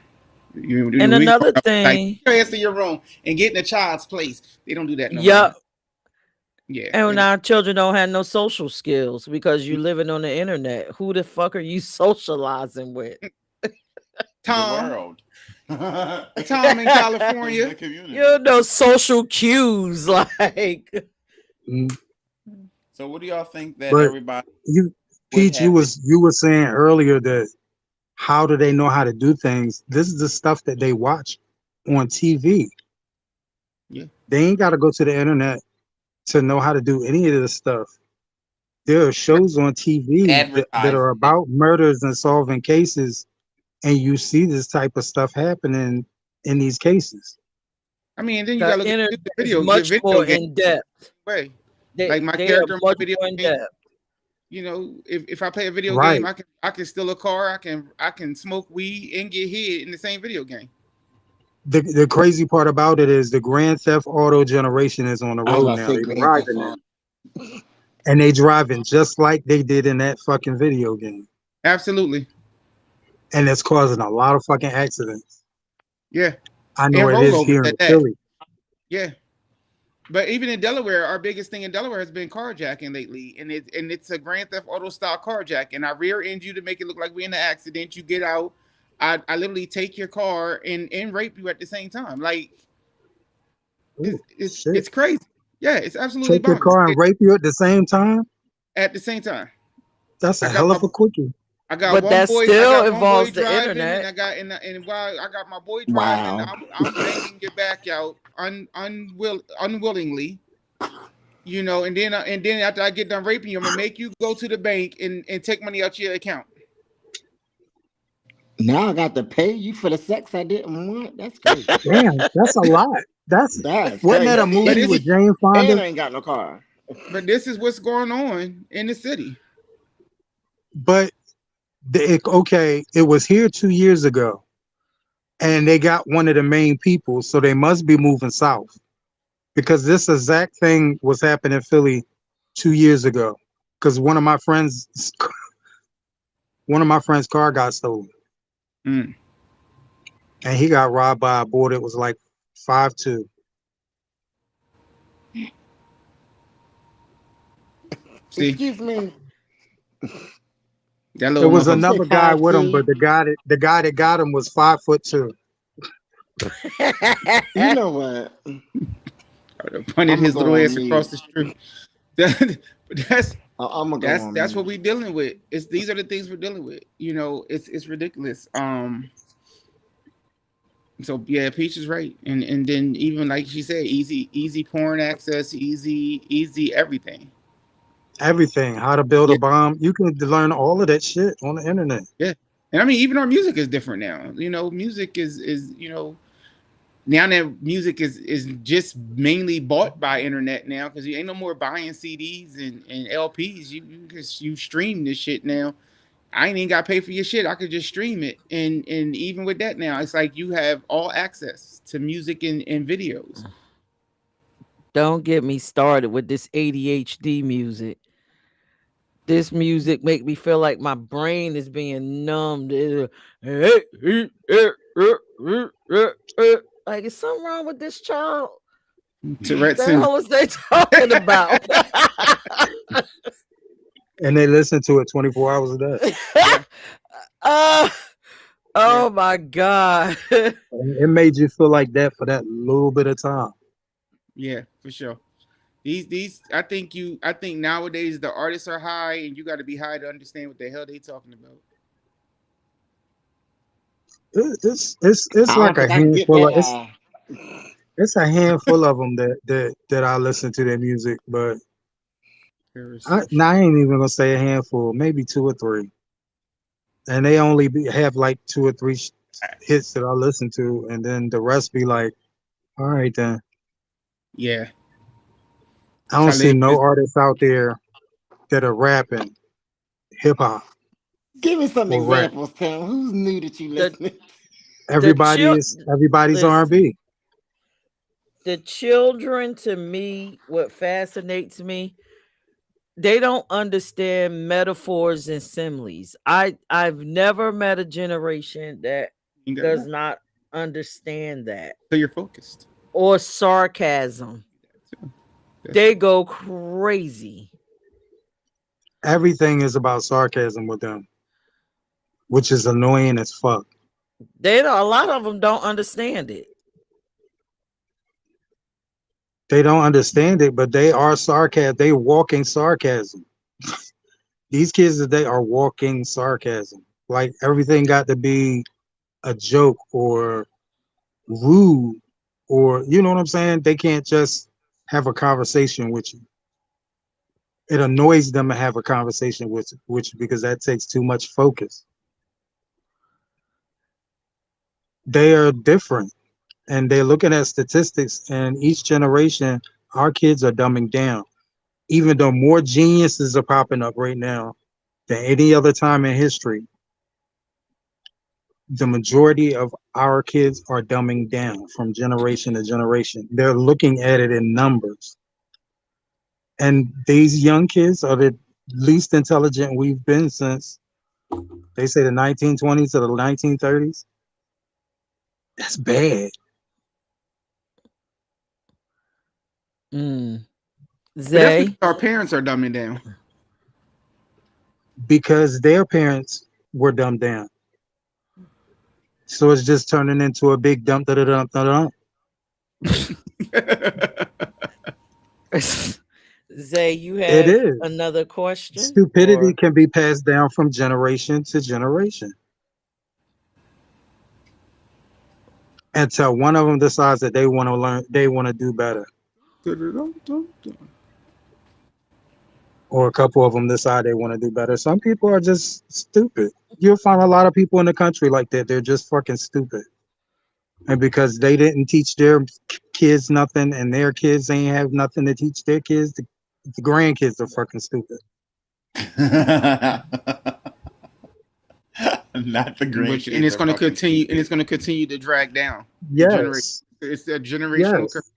and another thing, Like, ass to your room and get in the child's place. They don't do that no more. yep. Yeah. And our children don't have no social skills because you living on the internet. Who the fuck are you socializing with? Tom. The world. Tom in California. The community. Social cues like. So what do y'all think that But everybody you, would Peach, you have? were saying earlier that how do they know how to do things? This is the stuff that they watch on TV. Yeah. They ain't got to go to the internet to know how to do any of this stuff. There are shows on TV that are Advertisement. about murders and solving cases, and you see this type of stuff happening in these cases. I mean, and then you The gotta look at internet the is video, much more game in depth. way. They Like my they are character in my much video more in game, depth. you know, if I play a video Right. game, I can steal a car, I can smoke weed and get hit in the same video game. The crazy part about it is the Grand Theft Auto generation is on the I was road about to now. say They Grand Theft driving Auto. now, and they driving just like they did in that fucking video game, Absolutely. and it's causing a lot of fucking accidents. Yeah. I know And it is rollovers here in at that. Philly. Yeah. But even in Delaware, our biggest thing in Delaware has been carjacking lately, and it's a Grand Theft Auto style carjack. And I rear end you to make it look like we're in an accident. You get out, I literally take your car and rape you at the same time. Like Ooh, shit. it's crazy. Yeah, it's absolutely Take your bonkers. car and rape you at the same time? At the same time. That's a I got hell my of a quickie. I got But one that boy. I still got one boy involves the driving, internet. and while I got my boy driving, Wow. I'm banging your back out unwillingly, you know. And then after I get done raping you, I'm gonna make you go to the bank and take money out your account. Now I got to pay you for the sex I didn't want. That's crazy. Damn, that's a lot. That's Wasn't crazy. that a But movie this with is Jane And Fonda? I ain't got no car. but this is what's going on in the city. But it was here 2 years ago, and they got one of the main people, so they must be moving south because this exact thing was happening in Philly 2 years ago. Because one of my friends' car got stolen, Mm. and he got robbed by a boy that was like 5'2". See Excuse me. that There little was motherfucker. another say guy with him, 5'2"? but the guy that got him was 5'2". You know what? Pointed I'ma his go little on ass mute. across the street. That's I'm gonna go on that's mute. what we dealing with. These are the things we're dealing with. You know, it's ridiculous. So yeah, Peach is right, and then even like she said, easy porn access, easy everything. Everything, how to build Yeah, a bomb. You can learn all of that shit on the internet. yeah. And I mean, even our music is different now. You know, music is you know now that music is just mainly bought by internet now because you ain't no more buying CDs and LPs. You stream this shit now. I ain't even got to pay for your shit. I could just stream it, and even with that now, it's like you have all access to music and videos. Don't get me started with this ADHD music. This music make me feel like my brain is being numbed. Like, is something wrong with this child? Tourette The syndrome. hell is they talking about? And they listen to it 24 hours a day. Oh my God. And it made you feel like that for that little bit of time. Yeah, for sure. These I think nowadays the artists are high and you got to be high to understand what the hell they talking about. It's I like don't a think I can get handful that of high. it's a handful of them that I listen to their music, but I ain't even gonna say a handful, maybe 2 or 3, and they only have like 2 or 3 hits that I listen to, and then the rest be like, all right then. Yeah. I don't see no artists out there that are rapping hip hop. Give me some or rap. examples, Tim. Who's new that you listening? Everybody's listen. R&B. The children, to me, what fascinates me, they don't understand metaphors and similes. I've never met a generation that does not understand that. So you're focused. Or sarcasm. They go crazy. Everything is about sarcasm with them, which is annoying as fuck. A lot of them don't understand it. They don't understand it, but they are sarcasm. They walking sarcasm. These kids today are walking sarcasm. Like everything got to be a joke or rude, or you know what I'm saying? They can't just have a conversation with you. It annoys them to have a conversation with you because that takes too much focus. They are different, and they're looking at statistics, and each generation, our kids are dumbing down. Even though more geniuses are popping up right now than any other time in history, the majority of our kids are dumbing down from generation to generation. They're looking at it in numbers. And these young kids are the least intelligent we've been since, they say, the 1920s to the 1930s. That's bad. Mm. But that's because Zay, our parents are dumbing down. Because their parents were dumbed down. So it's just turning into a big dump da da dump da dump. Zay, you It have is. another question, Stupidity or can be passed down from generation to generation until one of them decides that they want to learn, they want to do better, or a couple of them decide they want to do better. Some people are just stupid. You'll find a lot of people in the country like that. They're just fucking stupid. And because they didn't teach their kids nothing, and their kids ain't have nothing to teach their kids, the grandkids are fucking stupid. Not the Which, grandkids. and it's are going to fucking continue, stupid. and it's going to continue to drag down the generation. Yes. It's a generational curse. Yes.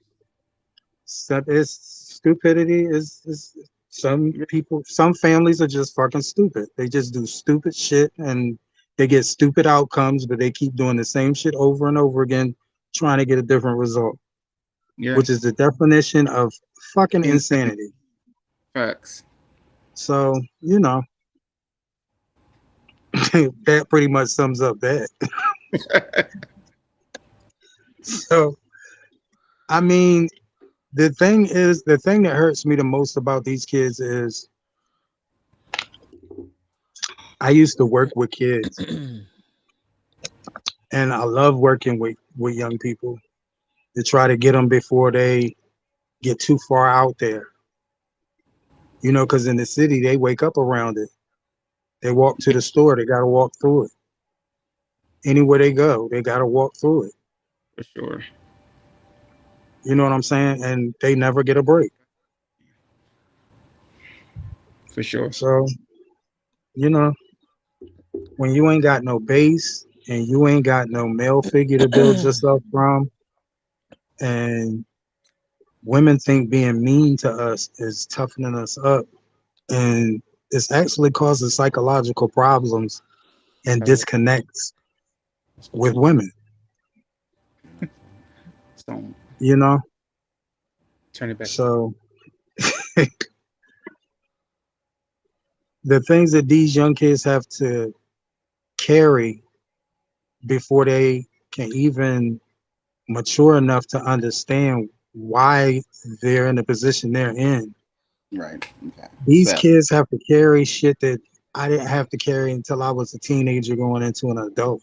So it's stupidity is some people, some families are just fucking stupid. They just do stupid shit and they get stupid outcomes, but they keep doing the same shit over and over again, trying to get a different result, Yeah. which is the definition of fucking Insanity. insanity. Facts. So, you know, that pretty much sums up that. So, I mean, the thing that hurts me the most about these kids is I used to work with kids, and I love working with young people to try to get them before they get too far out there. You know, because in the city, they wake up around it. They walk to the store, they got to walk through it. Anywhere they go, they got to walk through it. For sure. You know what I'm saying? And they never get a break. For sure. So, you know, when you ain't got no base and you ain't got no male figure to build yourself from, and women think being mean to us is toughening us up, and it's actually causing psychological problems and disconnects with women, So you know? turn it back. So the things that these young kids have to carry before they can even mature enough to understand why they're in the position they're in. Right. Okay. These So, kids have to carry shit that I didn't have to carry until I was a teenager going into an adult.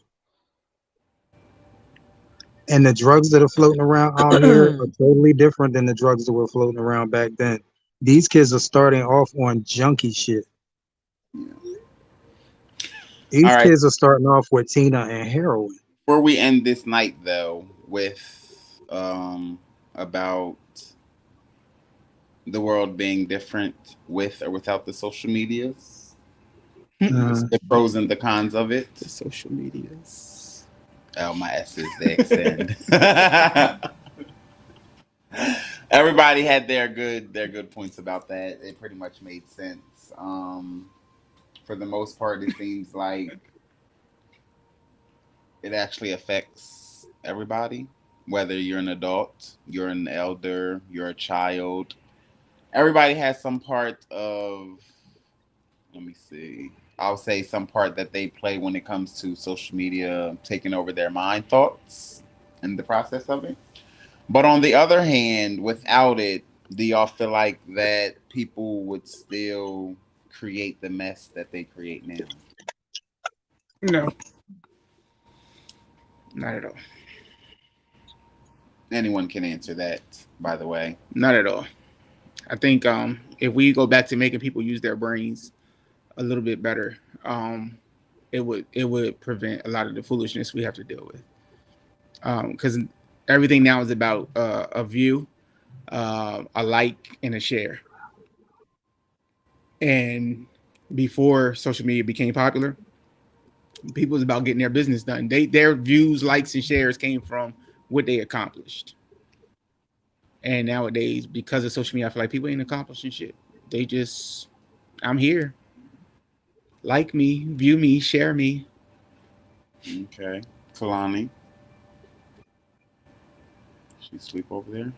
And the drugs that are floating around out here are totally different than the drugs that were floating around back then. These kids are starting off on junkie shit. These all right. kids are starting off with Tina and heroin. Before we end this night, though, with about the world being different with or without the social medias, the pros and the cons of it. The social medias. Oh, my S's, they extend. Everybody had their good points about that. It pretty much made sense. For the most part, it seems like it actually affects everybody, whether you're an adult, you're an elder, you're a child. Everybody has some part of, let me see, I'll say some part that they play when it comes to social media taking over their mind thoughts in the process of it. But on the other hand, without it, do y'all feel like that people would still create the mess that they create now? No, not at all. Anyone can answer that, by the way. Not at all. I think if we go back to making people use their brains a little bit better, it would prevent a lot of the foolishness we have to deal with. Because everything now is about a view, a like, and a share. And before social media became popular, people was about getting their business done. Their views, likes, and shares came from what they accomplished. And nowadays, because of social media, I feel like people ain't accomplishing shit. They just, I'm here. Like me, view me, share me. Okay. Kalani. She sleep over there.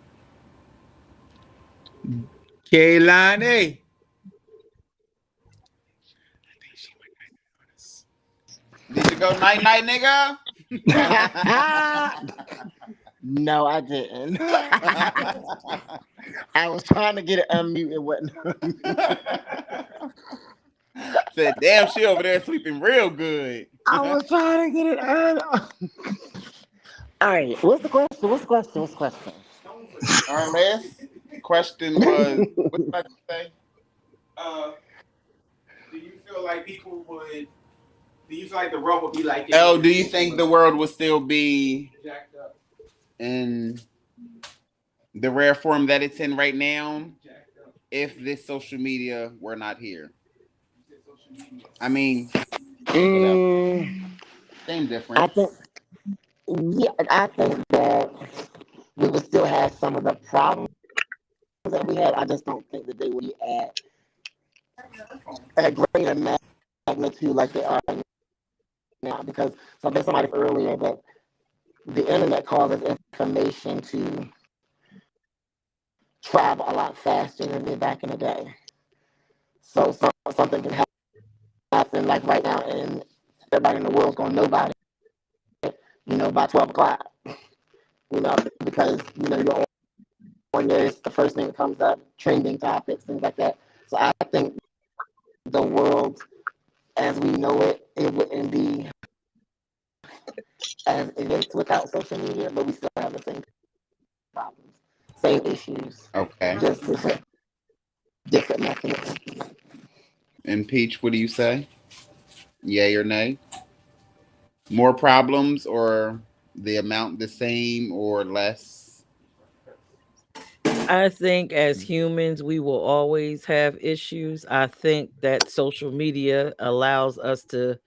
Kaylani. Did you go night night, nigga? No, I didn't. I was trying to get it unmute and whatnot. Said, damn, she over there sleeping real good. I was trying to get it on. All right, what's the question? Ernest, question was, what did I say? Do you feel like people would? Do you feel like the world would be like? Oh, do you think the world would still be jacked up in the rare form that it's in right now if this social media were not here? I mean, same difference. I think that we would still have some of the problems that we had. I just don't think that they would be at greater magnitude like they are now, because somebody earlier that the internet causes information to travel a lot faster than it did back in the day. So something can happen like right now, and everybody in the world's gonna know about it, by 12 o'clock. Because you're on there, it's the first thing that comes up, trending topics, things like that. So I think the world as we know it, it wouldn't be as it is without social media, but we still have the same problems, same issues. Okay. Just different mechanisms. And Peach, what do you say? Yay or nay? More problems, or the amount the same or less? I think as humans, we will always have issues. I think that social media allows us to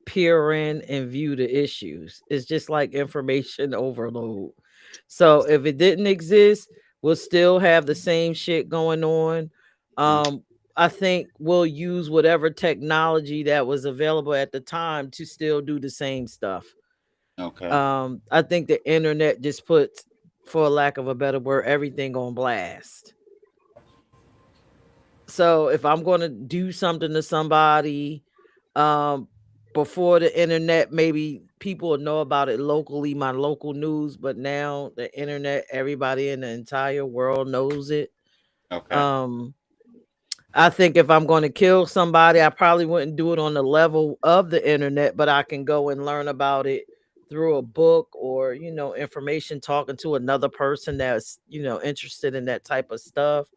peer in and view the issues. It's just like information overload. So if it didn't exist, we'll still have the same shit going on. I think we'll use whatever technology that was available at the time to still do the same stuff. Okay. I think the internet just puts, for lack of a better word, everything on blast. So if I'm going to do something to somebody, before the internet, maybe people will know about it locally, my local news, but now the internet, everybody in the entire world knows it. Okay. I think if I'm going to kill somebody, I probably wouldn't do it on the level of the internet, but I can go and learn about it through a book or, information, talking to another person that's, interested in that type of stuff.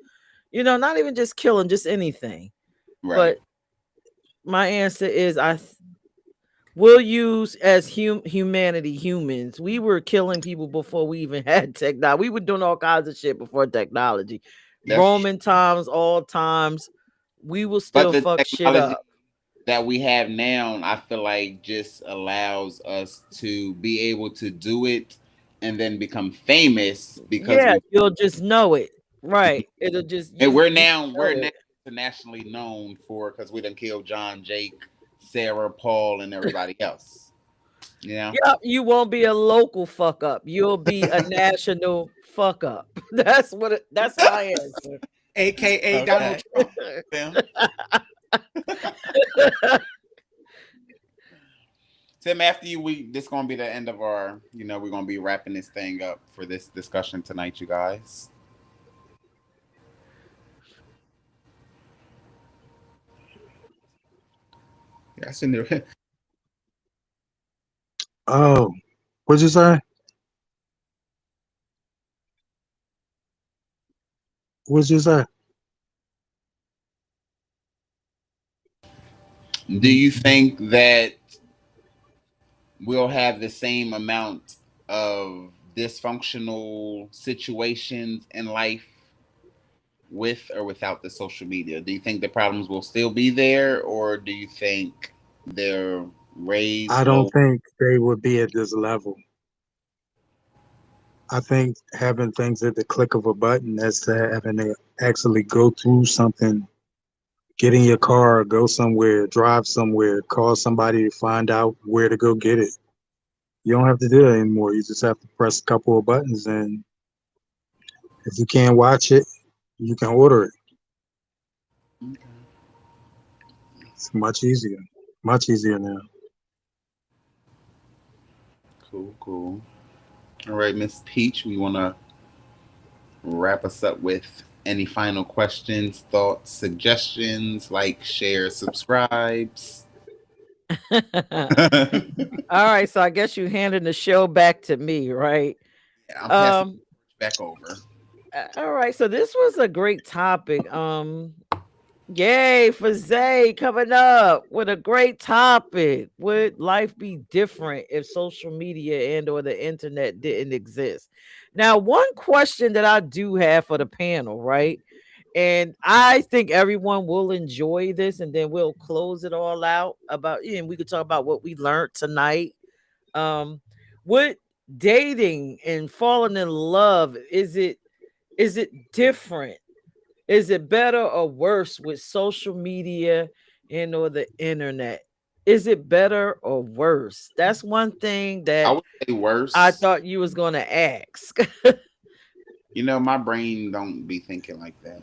Not even just killing, just anything. Right. But my answer is we'll use as humans. We were killing people before we even had technology. We were doing all kinds of shit before technology. Roman times, all times, we will still fuck shit up. That we have now, I feel like just allows us to be able to do it and then become famous because you'll just know it, right? It'll just and we're now internationally known for, because we done killed John, Jake, Sarah, Paul, and everybody else. Yeah. You won't be a local fuck up. You'll be a national fuck up. That's my answer. AKA Donald Trump. Tim, after you, this gonna be the end of our. We're gonna be wrapping this thing up for this discussion tonight, you guys. Yeah, I seen there. Oh, what'd you say? What'd you say? Do you think that we'll have the same amount of dysfunctional situations in life with or without the social media? Do you think the problems will still be there, or do you think they're raised I don't low? think they would be at this level. I think having things at the click of a button, that's to having to actually go through something, get in your car, go somewhere, drive somewhere, call somebody to find out where to go get it. You don't have to do that anymore. You just have to press a couple of buttons, and if you can't watch it, you can order it. It's much easier now. Cool. All right, Miss Peach, we want to wrap us up with any final questions, thoughts, suggestions, like, share, subscribes. All right, so I guess you handing the show back to me, right? Yeah, I'm passing back over. All right, so this was a great topic. Yay for Zay coming up with a great topic. Would life be different if social media and or the internet didn't exist? Now, one question that I do have for the panel, right? And I think everyone will enjoy this, and then we'll close it all out about, and we could talk about what we learned tonight. What dating and falling in love, is it different? Is it better or worse with social media and or the internet? Is it better or worse? That's one thing I that would say worse. I thought you was gonna ask. My brain don't be thinking like that.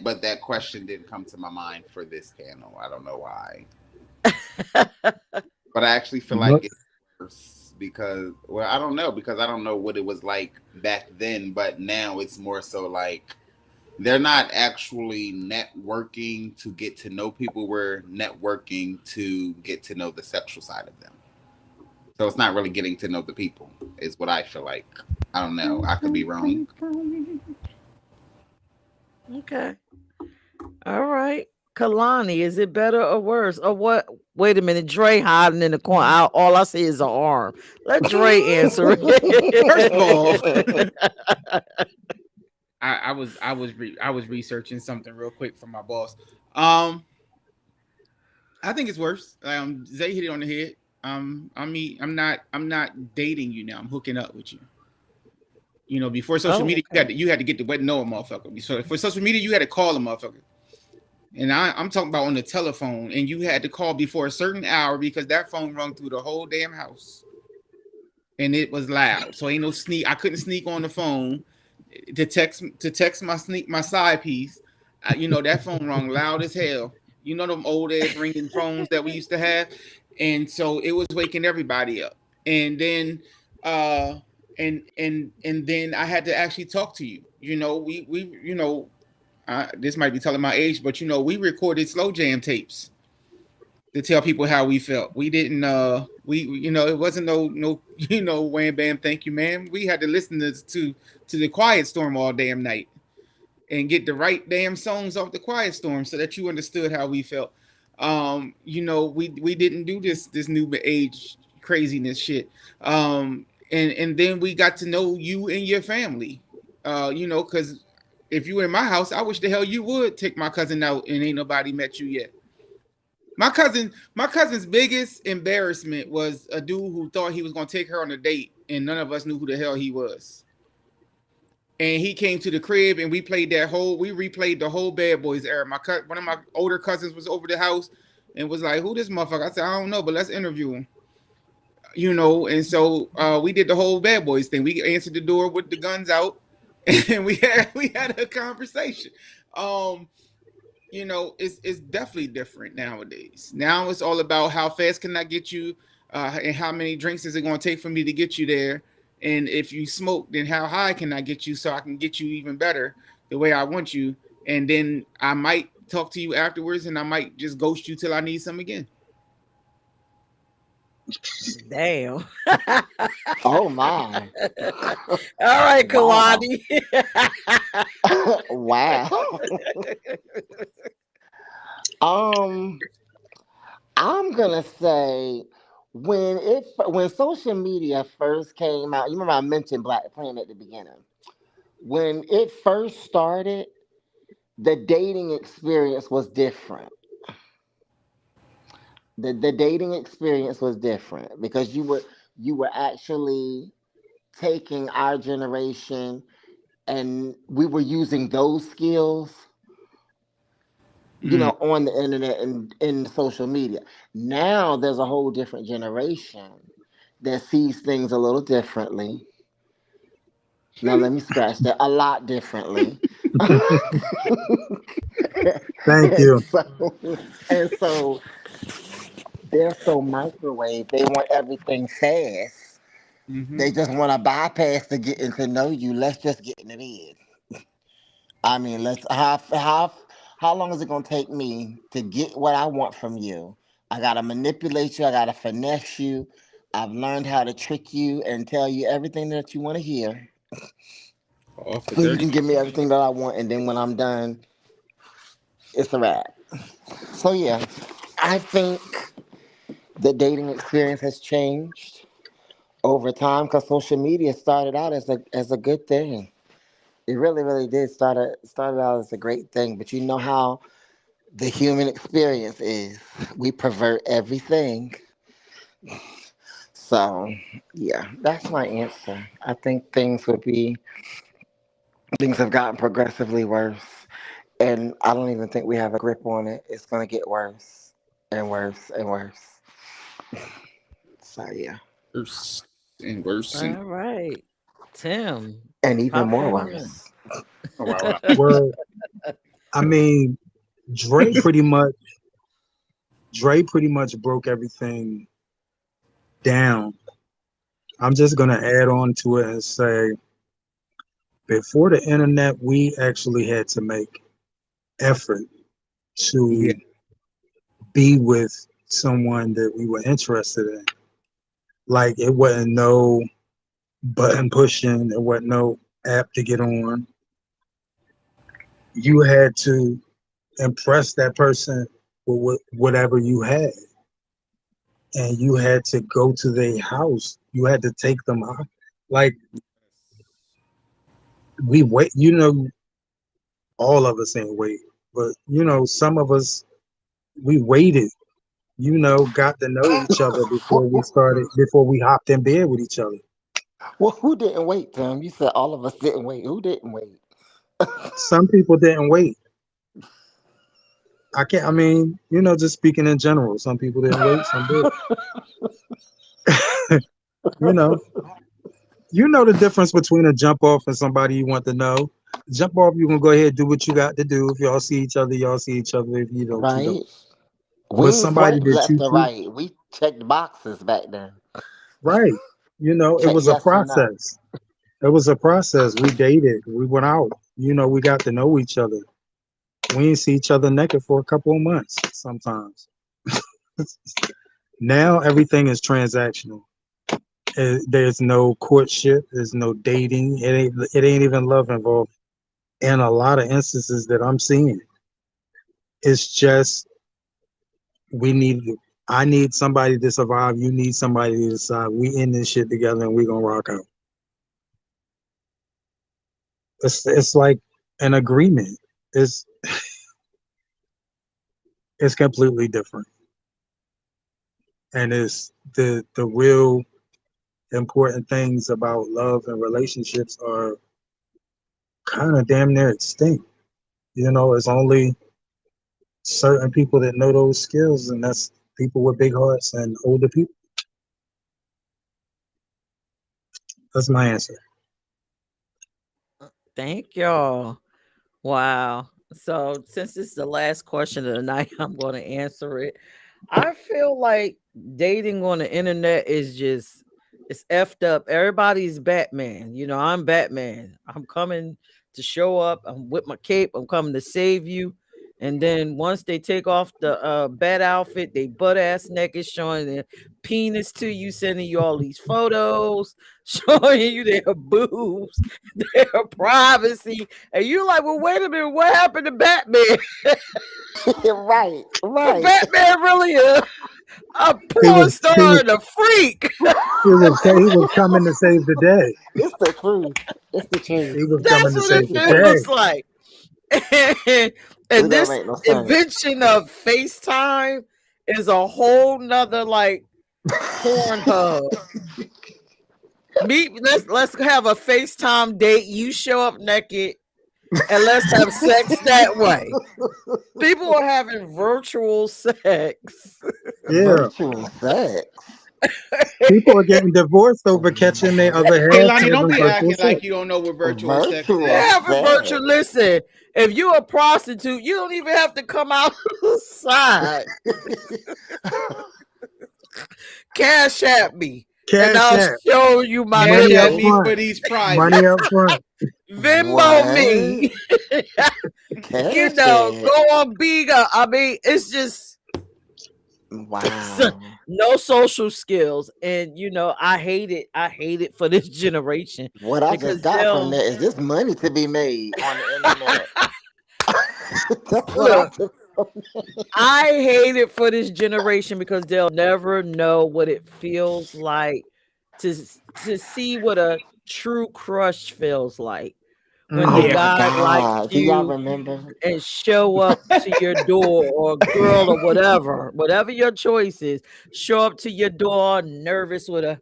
But that question didn't come to my mind for this panel. I don't know why. But I actually feel like it's worse because, well, I don't know, because I don't know what it was like back then, but now it's more so like they're not actually networking to get to know people. We're networking to get to know the sexual side of them. So it's not really getting to know the people, is what I feel like. I don't know. I could be wrong. Okay. All right. Kalani, is it better or worse? Or what? Wait a minute. Dre hiding in the corner. All I see is an arm. Let Dre answer it. First of all, I was researching something real quick for my boss. I think it's worse. Zay hit it on the head. I'm not dating you now. I'm hooking up with you. Before social media, you had to get to know a motherfucker. So for social media, you had to call a motherfucker. And I'm talking about on the telephone, and you had to call before a certain hour because that phone rung through the whole damn house, and it was loud. So ain't no sneak. I couldn't sneak on the phone to text my side piece. That phone rung loud as hell. Them old ass ringing phones that we used to have, and so it was waking everybody up. And then and then I had to actually talk to you. This might be telling my age, but we recorded slow jam tapes to tell people how we felt. We didn't it wasn't no wham bam thank you ma'am. We had to listen to the Quiet Storm all damn night and get the right damn songs off the Quiet Storm so that you understood how we felt. We didn't do this new age craziness shit. And then we got to know you and your family. Because if you were in my house, I wish the hell you would take my cousin out and ain't nobody met you yet. My cousin's biggest embarrassment was a dude who thought he was gonna take her on a date, and none of us knew who the hell he was. And he came to the crib, and we replayed the whole Bad Boys era. One of my older cousins was over the house and was like, "Who this motherfucker?" I said, "I don't know, but let's interview him." And so we did the whole Bad Boys thing. We answered the door with the guns out, and we had a conversation. it's definitely different nowadays. Now it's all about how fast can I get you, and how many drinks is it going to take for me to get you there. And if you smoke, then how high can I get you so I can get you even better the way I want you. And then I might talk to you afterwards, and I might just ghost you till I need some again. Damn. Oh my. All right, Wow. Kalani. Wow. Um, I'm gonna say when social media first came out, you remember I mentioned Black Planet at the beginning. When it first started, the dating experience was different. The dating experience was different because you were actually taking our generation and we were using those skills, Mm. on the internet and in social media. Now there's a whole different generation that sees things a little differently. Now let me scratch that, a lot differently. Thank and you. so and so they're so microwave. They want everything fast. Hmm. They just want to bypass the getting to know you. Let's just get in it in. I mean, let's how long is it gonna take me to get what I want from you? I gotta manipulate you. I gotta finesse you. I've learned how to trick you and tell you everything that you want to hear, Off for so you 30 can give me seconds. everything that I want. And then when I'm done, it's a wrap. So yeah, I think the dating experience has changed over time because social media started out as a good thing. It really, really did started out as a great thing. But you know how the human experience is. We pervert everything. So, yeah, that's my answer. I think things have gotten progressively worse. And I don't even think we have a grip on it. It's going to get worse and worse and worse. So, yeah. Worse and worse and All right. Tim, And even more popcorn in. worse. oh wow. Well, I mean, Dre pretty much Dre pretty much broke everything down. I'm just gonna add on to it and say before the internet, we actually had to make effort Yeah. to be with someone that we were interested in. Like it wasn't no button pushing, it wasn't no app to get on. You had to impress that person with whatever you had. And you had to go to their house. You had to take them out. Like we wait, all of us ain't wait, but some of us we waited. Got to know each other before we hopped in bed with each other. Well, who didn't wait, Tim? You said all of us didn't wait. Who didn't wait? Some people didn't wait. I can't. I mean, just speaking in general, some people didn't wait. Some did. You know, you know the difference between a jump off and somebody you want to know. Jump off, you gonna go ahead and do what you got to do. If y'all see each other, y'all see each other. If you don't, you don't. Right? We But ain't somebody swipe that left you or see, right. We checked boxes back then. right? It Check was a yes or no. process. It was a process. We dated. We went out. We got to know each other. We didn't see each other naked for a couple of months sometimes. Now everything is transactional. There's no courtship. There's no dating. It ain't even love involved. In a lot of instances that I'm seeing, it's just we need. I need somebody to survive. You need somebody to decide. We in this shit together, and we gonna rock out. It's like an agreement. It's it's completely different, and it's the real important things about love and relationships are kind of damn near extinct. It's only certain people that know those skills, and that's people with big hearts and older people. That's my answer. Thank y'all. Wow. So since it's the last question of the night, I'm going to answer it. I feel like dating on the internet is just it's effed up. Everybody's Batman. You know, I'm Batman. I'm coming to show up. I'm with my cape. I'm coming to save you. And then once they take off the bat outfit, they butt ass naked, showing their penis to you, sending you all these photos, showing you their boobs, their privacy, and you're like, well, wait a minute, what happened to Batman? Right, right. Batman really a He porn was he star was and a freak. he was coming to save the day. It's the truth. It's the truth. He was coming That's to what it save the day. feels like. It And don't this make no sense. invention of FaceTime is a whole nother like porn hub. Let's have a FaceTime date. You show up naked and let's have sex that way. People are having virtual sex. Yeah, Virtual sex. people are getting divorced over catching their other Hey, half Lonnie, don't having be virtual acting sex. like you don't know what virtual sex Virtual They is. have a sex. virtual. Listen, if you're a prostitute, you don't even have to come outside. Cash at me, and Cash I'll app, show you my Cash money at up me nipples. for front, these money privates. up front. Venmo me. Cash You know, it. go on Biga. I mean, it's just Wow. no social skills, and you know, I hate it. I hate it for this generation What I just because got from they'll that is this money to be made on the internet. That's what I look. took from that. I hate it for this generation because they'll never know what it feels like to to see what a true crush feels like when the Oh Mm. my guy likes God. Do y'all you remember? and show up to your door, or girl, or whatever your choice is, show up to your door nervous with a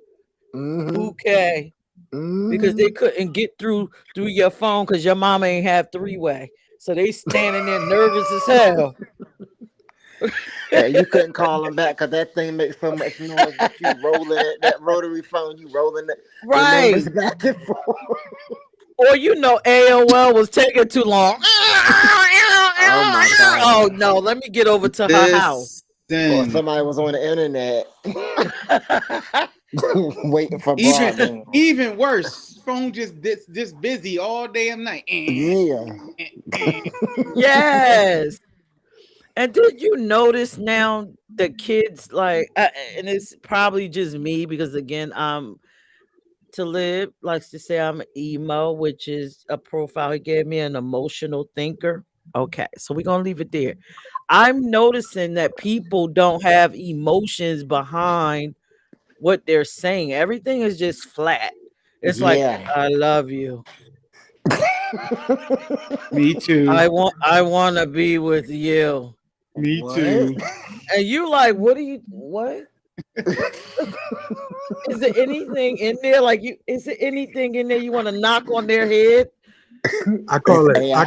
Mm-hmm. bouquet because they Mm-hmm. couldn't get through your phone because your mama ain't have three-way. So they standing there nervous as hell. And you couldn't call them back because that thing makes so much noise with you rolling it, that rotary phone, you rolling the numbers Right. back and forth. Or you know, AOL was taking too long. Oh my Oh God. no, let me get over to her house. Or Listen, somebody was on the internet waiting for broadband. even worse, phone just busy all day and night. Yeah. Yes. And did you notice now the kids like, and it's probably just me because again, Talib likes to say I'm an emo, which is a profile he gave me, an emotional thinker. Okay, so we're gonna leave it there. I'm noticing that people don't have emotions behind what they're saying. Everything is just flat. It's like, Yeah. I love you. Me too. I want to be with you. Me What? too. And you like, what? Is there anything in there? Like is there anything in there you want to knock on their head? I It's call it AI.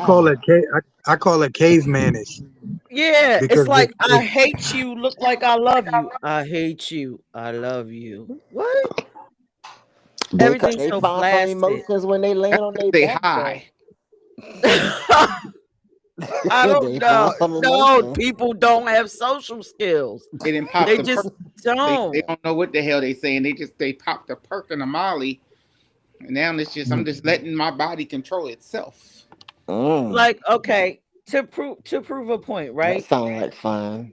I call it cavemanish Yeah, it's because like I it's hate you, look like I love you. I hate you. I love you. What? Everything's They so find some flaccid. emotions when they laying on their They back though. high. I don't They know. find some No, emotion. people don't have social skills. They didn't pop They the perk. just They don't. don't know what the hell they saying. They popped the perk and the molly. And now I'm just letting my body control itself. Like, okay, to prove a point, That right? sounds like fun.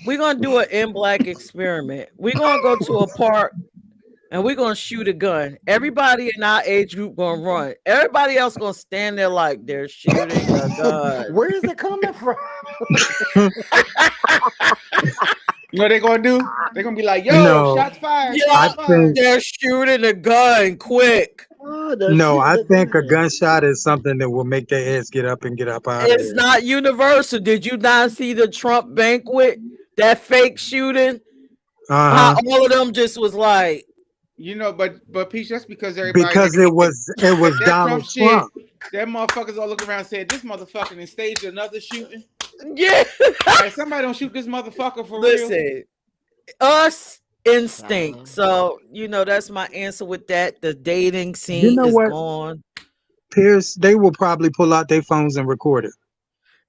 We're gonna do an in black experiment. We're gonna go to a park and we're gonna shoot a gun. Everybody in our age group gonna run. Everybody else gonna stand there like they're shooting a gun. Where is it coming from? You know what they're gonna do? They're gonna be like, yo, no. shots fired, Yeah, I shots fired. they're shooting a gun quick. Oh, they're No, I shooting think a gun. gunshot is something that will make their heads get up and get up out of It's there. not universal. Did you not see the Trump banquet? That fake shooting? How Uh-huh. all of them just was like, You know, but Peach, that's because everybody Because it was that Donald Trump shit, Trump. that motherfuckers all look around and said, this motherfucker done staged another shooting. yeah. Like, somebody don't shoot this motherfucker for real. Listen, us instinct. So, you know, that's my answer with that. The dating You scene know is what, gone. Peirrce? They will probably pull out their phones and record it.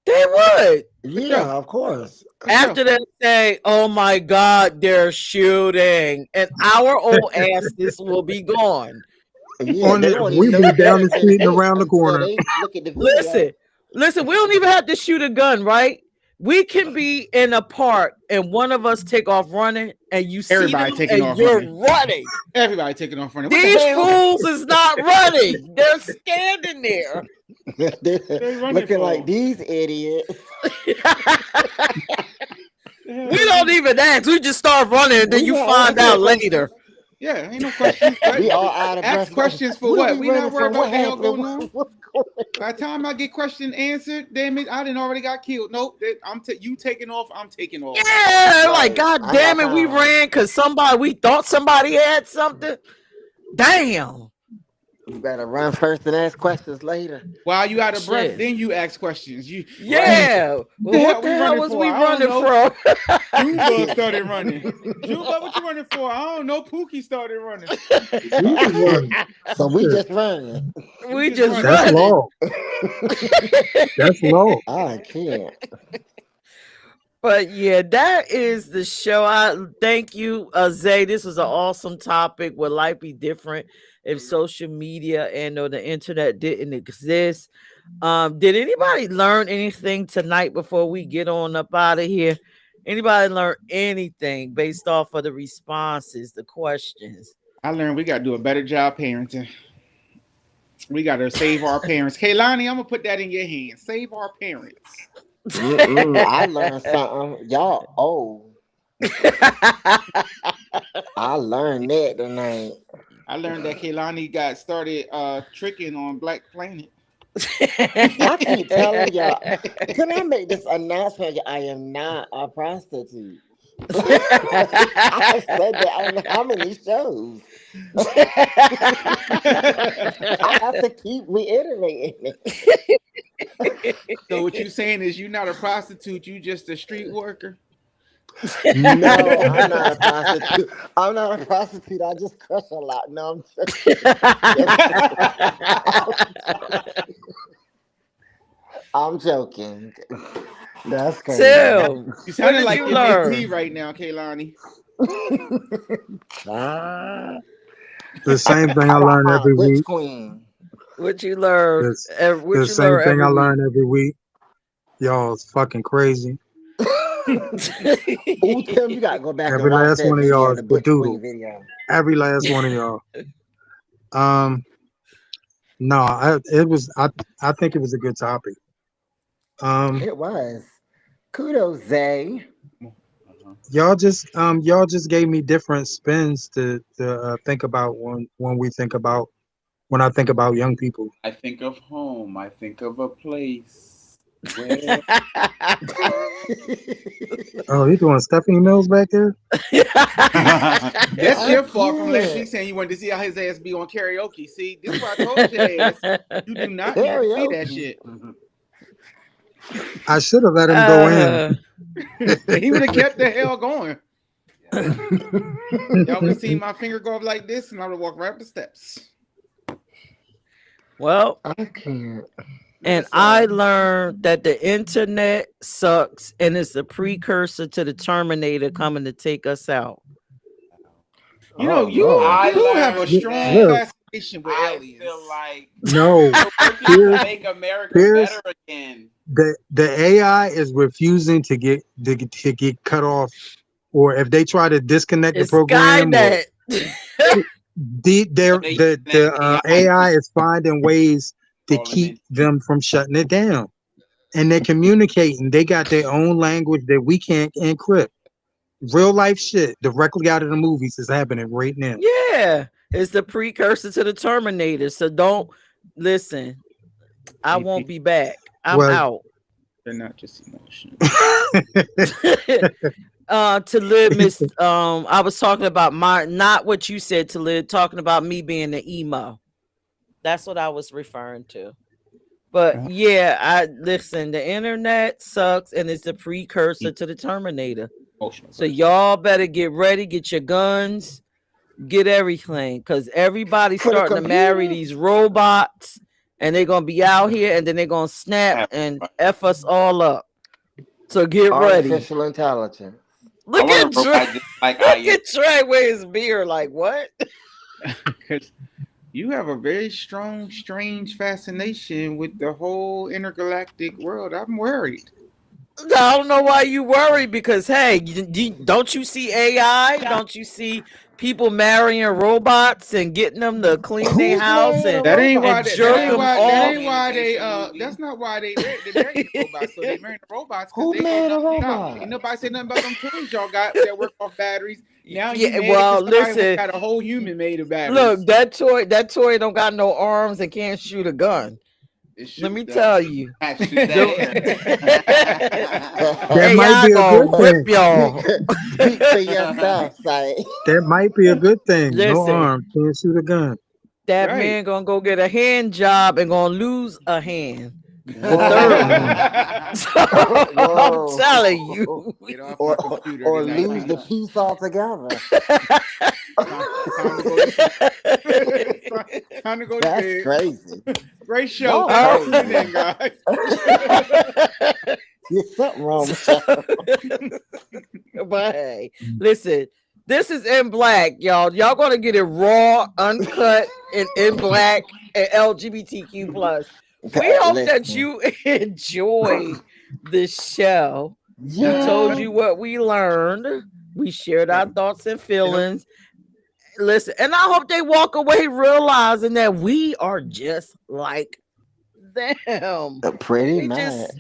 They would. Yeah, of course. After they say, "Oh my God, they're shooting," and our old asses will be gone. Yeah, they won't We even know be down better the than street and hate around the until corner. they look at the video. Listen. We don't even have to shoot a gun, right? We can be in a park and one of us take off running, and you see Everybody them, taking and off you're running. running. Everybody taking off running. What the These hell? fools is not running; they're standing there. They running Looking for? like these idiots. We don't even ask. We just start running, and then We you not find asking out questions. later. Yeah, ain't no questions. We all out of breath. Ask questions for What are what? We not running worried from? about What the hell happened? going on. What's going By the time I get question answered, damn it, I didn't already got killed. Nope, you taking off. I'm taking off. Yeah, Right. like God I damn got it, we time. ran because we thought somebody had something. Damn. You better run first and ask questions later. While you out of breath, Shit. then you ask questions. Yeah. Well, what the hell was we running from? Junebug started running. Junebug, what you running for? I don't know. Pookie started running. So we just running. We just That's running. low. That's low. I can't. But yeah, that is the show. I thank you, Zay. This was an awesome topic. Would life be different if social media and or the internet didn't exist? Did anybody learn anything tonight before we get on up out of here? Anybody learn anything based off of the responses, the questions? I learned we got to do a better job parenting. We got to save our parents. Kaylani, I'm going to put that in your hands. Save our parents. I learned something. Y'all old. I learned that tonight. I learned that Kaylani got started tricking on Black Planet. I keep telling y'all, can I make this announcement? I am not a prostitute. I said that on how many shows. I have to keep reiterating it. So what you saying is you're not a prostitute, you just a street worker? No, I'm not a prostitute. I'm not a prostitute. I just crush a lot. No, I'm joking. I'm joking. That's crazy. Tim, You sounded like you you learn? MAT right now, Kaylani. The same thing I learn every week. Queen. What you learn? The same thing I learn every week. Y'all is fucking crazy. Ooh, Tim, you gotta go back Every and watch last that one of video, y'all the is Butch doodle. Queen video. Every last one of y'all. No, I think it was a good topic. It was. Kudos, Zay. Y'all just gave me different spins to think about when I think about young people. I think of home. I think of a place where Oh, you doing Stephanie Mills back there? That's your fault from last week saying you wanted to see how his ass be on karaoke. See, this is why I told your ass you do not need to see that shit. I should have let him go in. He would have kept the hell going. Y'all would have seen my finger go up like this, and I would have walked right up the steps. Well, I can't. And I learned that the internet sucks and it's a precursor to the Terminator coming to take us out. You know, you have a strong fascination with aliens. I feel like no, to make America better again. The AI is refusing to get cut off, or if they try to disconnect the program, the AI is finding ways to keep them from shutting it down. And they're communicating. They got their own language that we can't encrypt. Real life shit directly out of the movies is happening right now. Yeah, it's the precursor to the Terminator. So don't listen. I won't be back. I'm out. They're not just emotions. To live, Miss. I was talking about not what you said, to live, talking about me being the emo. That's what I was referring to. But yeah, I listen, the internet sucks and it's the precursor to the Terminator. So y'all better get ready, get your guns, get everything, because everybody's starting to marry these robots and they're gonna be out here, and then they're gonna snap and F us all up. So get ready. Artificial intelligence. Look I at want to Trey. provide just like I Look at Trey with his beard. Like what? Because you have a very strong, strange fascination with the whole intergalactic world. I'm worried. I don't know why you worry, because hey, don't you see AI? Don't you see people marrying robots and getting them to clean their Who's house marrying a and That ain't why. robot? That jerk ain't them why. That off? ain't why they. That's not why they marrying the robots. So they marrying the robots because Who they married a know nothing robot? about. Ain't nobody say nothing about them toys y'all got that work off batteries. Now you Yeah, mad well, because somebody listen. got a whole human made of batteries. Look, that toy don't got no arms and can't shoot a gun. Let me tell you. Shoot that That might AI be a good gonna rip thing. y'all. Speak for yourself, say. That might be a good thing. No Listen, arms, can't shoot a gun. that Right. man gonna go get a hand job and gonna lose a hand. The Whoa. third. So, I'm Whoa. telling you. Get off my Or, computer or tonight, lose the please. piece altogether. Time to go to sleep. Time to go to That's bed. crazy. Great show. Y'all Thanks for crazy. tuning in, guys. There's something wrong with y'all. But hey, listen, this is in black, y'all. Y'all gonna get it raw, uncut, and in black and LGBTQ plus. We hope that Listen. you enjoy the show. We told Yeah. you what we learned. We shared our thoughts and feelings. Listen, and I hope they walk away realizing that we are just like them. Pretty We much.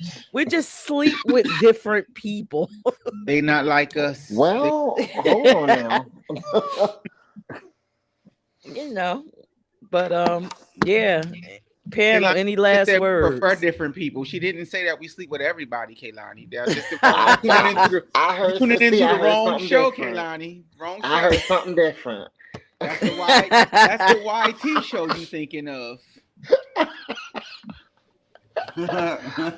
just sleep with different people. They not like us. Well, hold on now. You know, but yeah. Panel, Kaylani any just last said we words? prefer different people. She didn't say that we sleep with everybody, Kaylani. That's just I heard tuning into the wrong something show, different. Kaylani. Wrong show. I heard something different. That's the YT show you thinking of.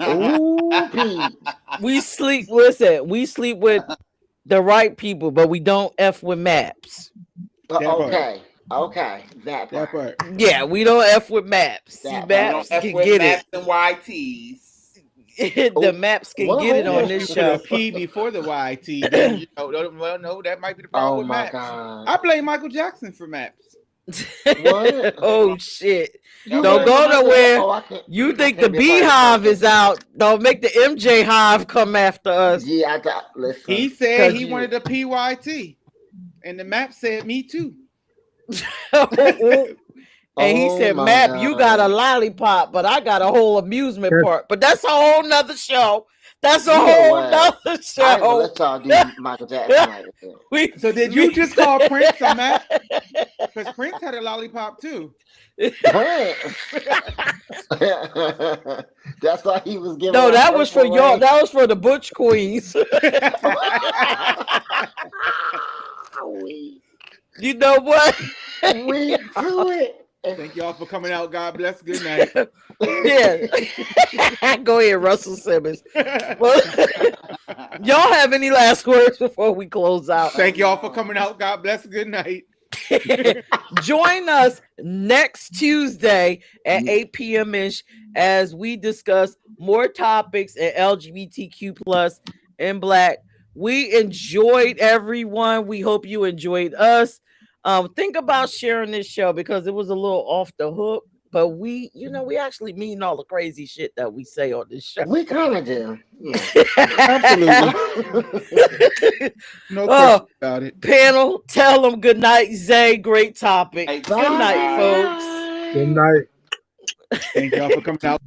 Ooh, Pete. We sleep with the right people, but we don't F with maps. Okay. That That part. part. Yeah, we don't F with maps. See, That maps F can with get maps it. and YTs. The maps can get it on this You put a show. P before the YT. Then you know, well, no, that might be the problem Oh with my maps. God. I blame Michael Jackson for maps. What? Oh shit. You Don't blame go Michael- nowhere. Oh, I can't- You I think the can't be a part of beehive this. is out. Don't make the MJ hive come after us. Yeah, I got. Listen. He said he you- wanted a PYT, and the map said me too. And he Oh said, my Map, God. you got a lollipop, but I got a whole amusement park. But that's a whole nother show. That's a You know whole what? nother I ain't gonna show. let y'all do Michael Jackson like that. So did you just call Prince a map? Because Prince had a lollipop too. Prince. That's why he was giving. No, out that was for purple y'all. rain. That was for the Butch Queens. You know what? We do it. Thank y'all for coming out. God bless. Good night. Yeah. Go ahead, Russell Simmons. Well, y'all have any last words before we close out? Thank y'all for coming out. God bless. Good night. Join us next Tuesday at 8 p.m. ish as we discuss more topics in LGBTQ plus and black. We enjoyed everyone. We hope you enjoyed us. Think about sharing this show because it was a little off the hook, but we actually mean all the crazy shit that we say on this show. We kind of do. Yeah. Absolutely. No question about it. Panel, tell them good night, Zay. Great topic. Bye. Good night, folks. Good night. Thank y'all for coming out.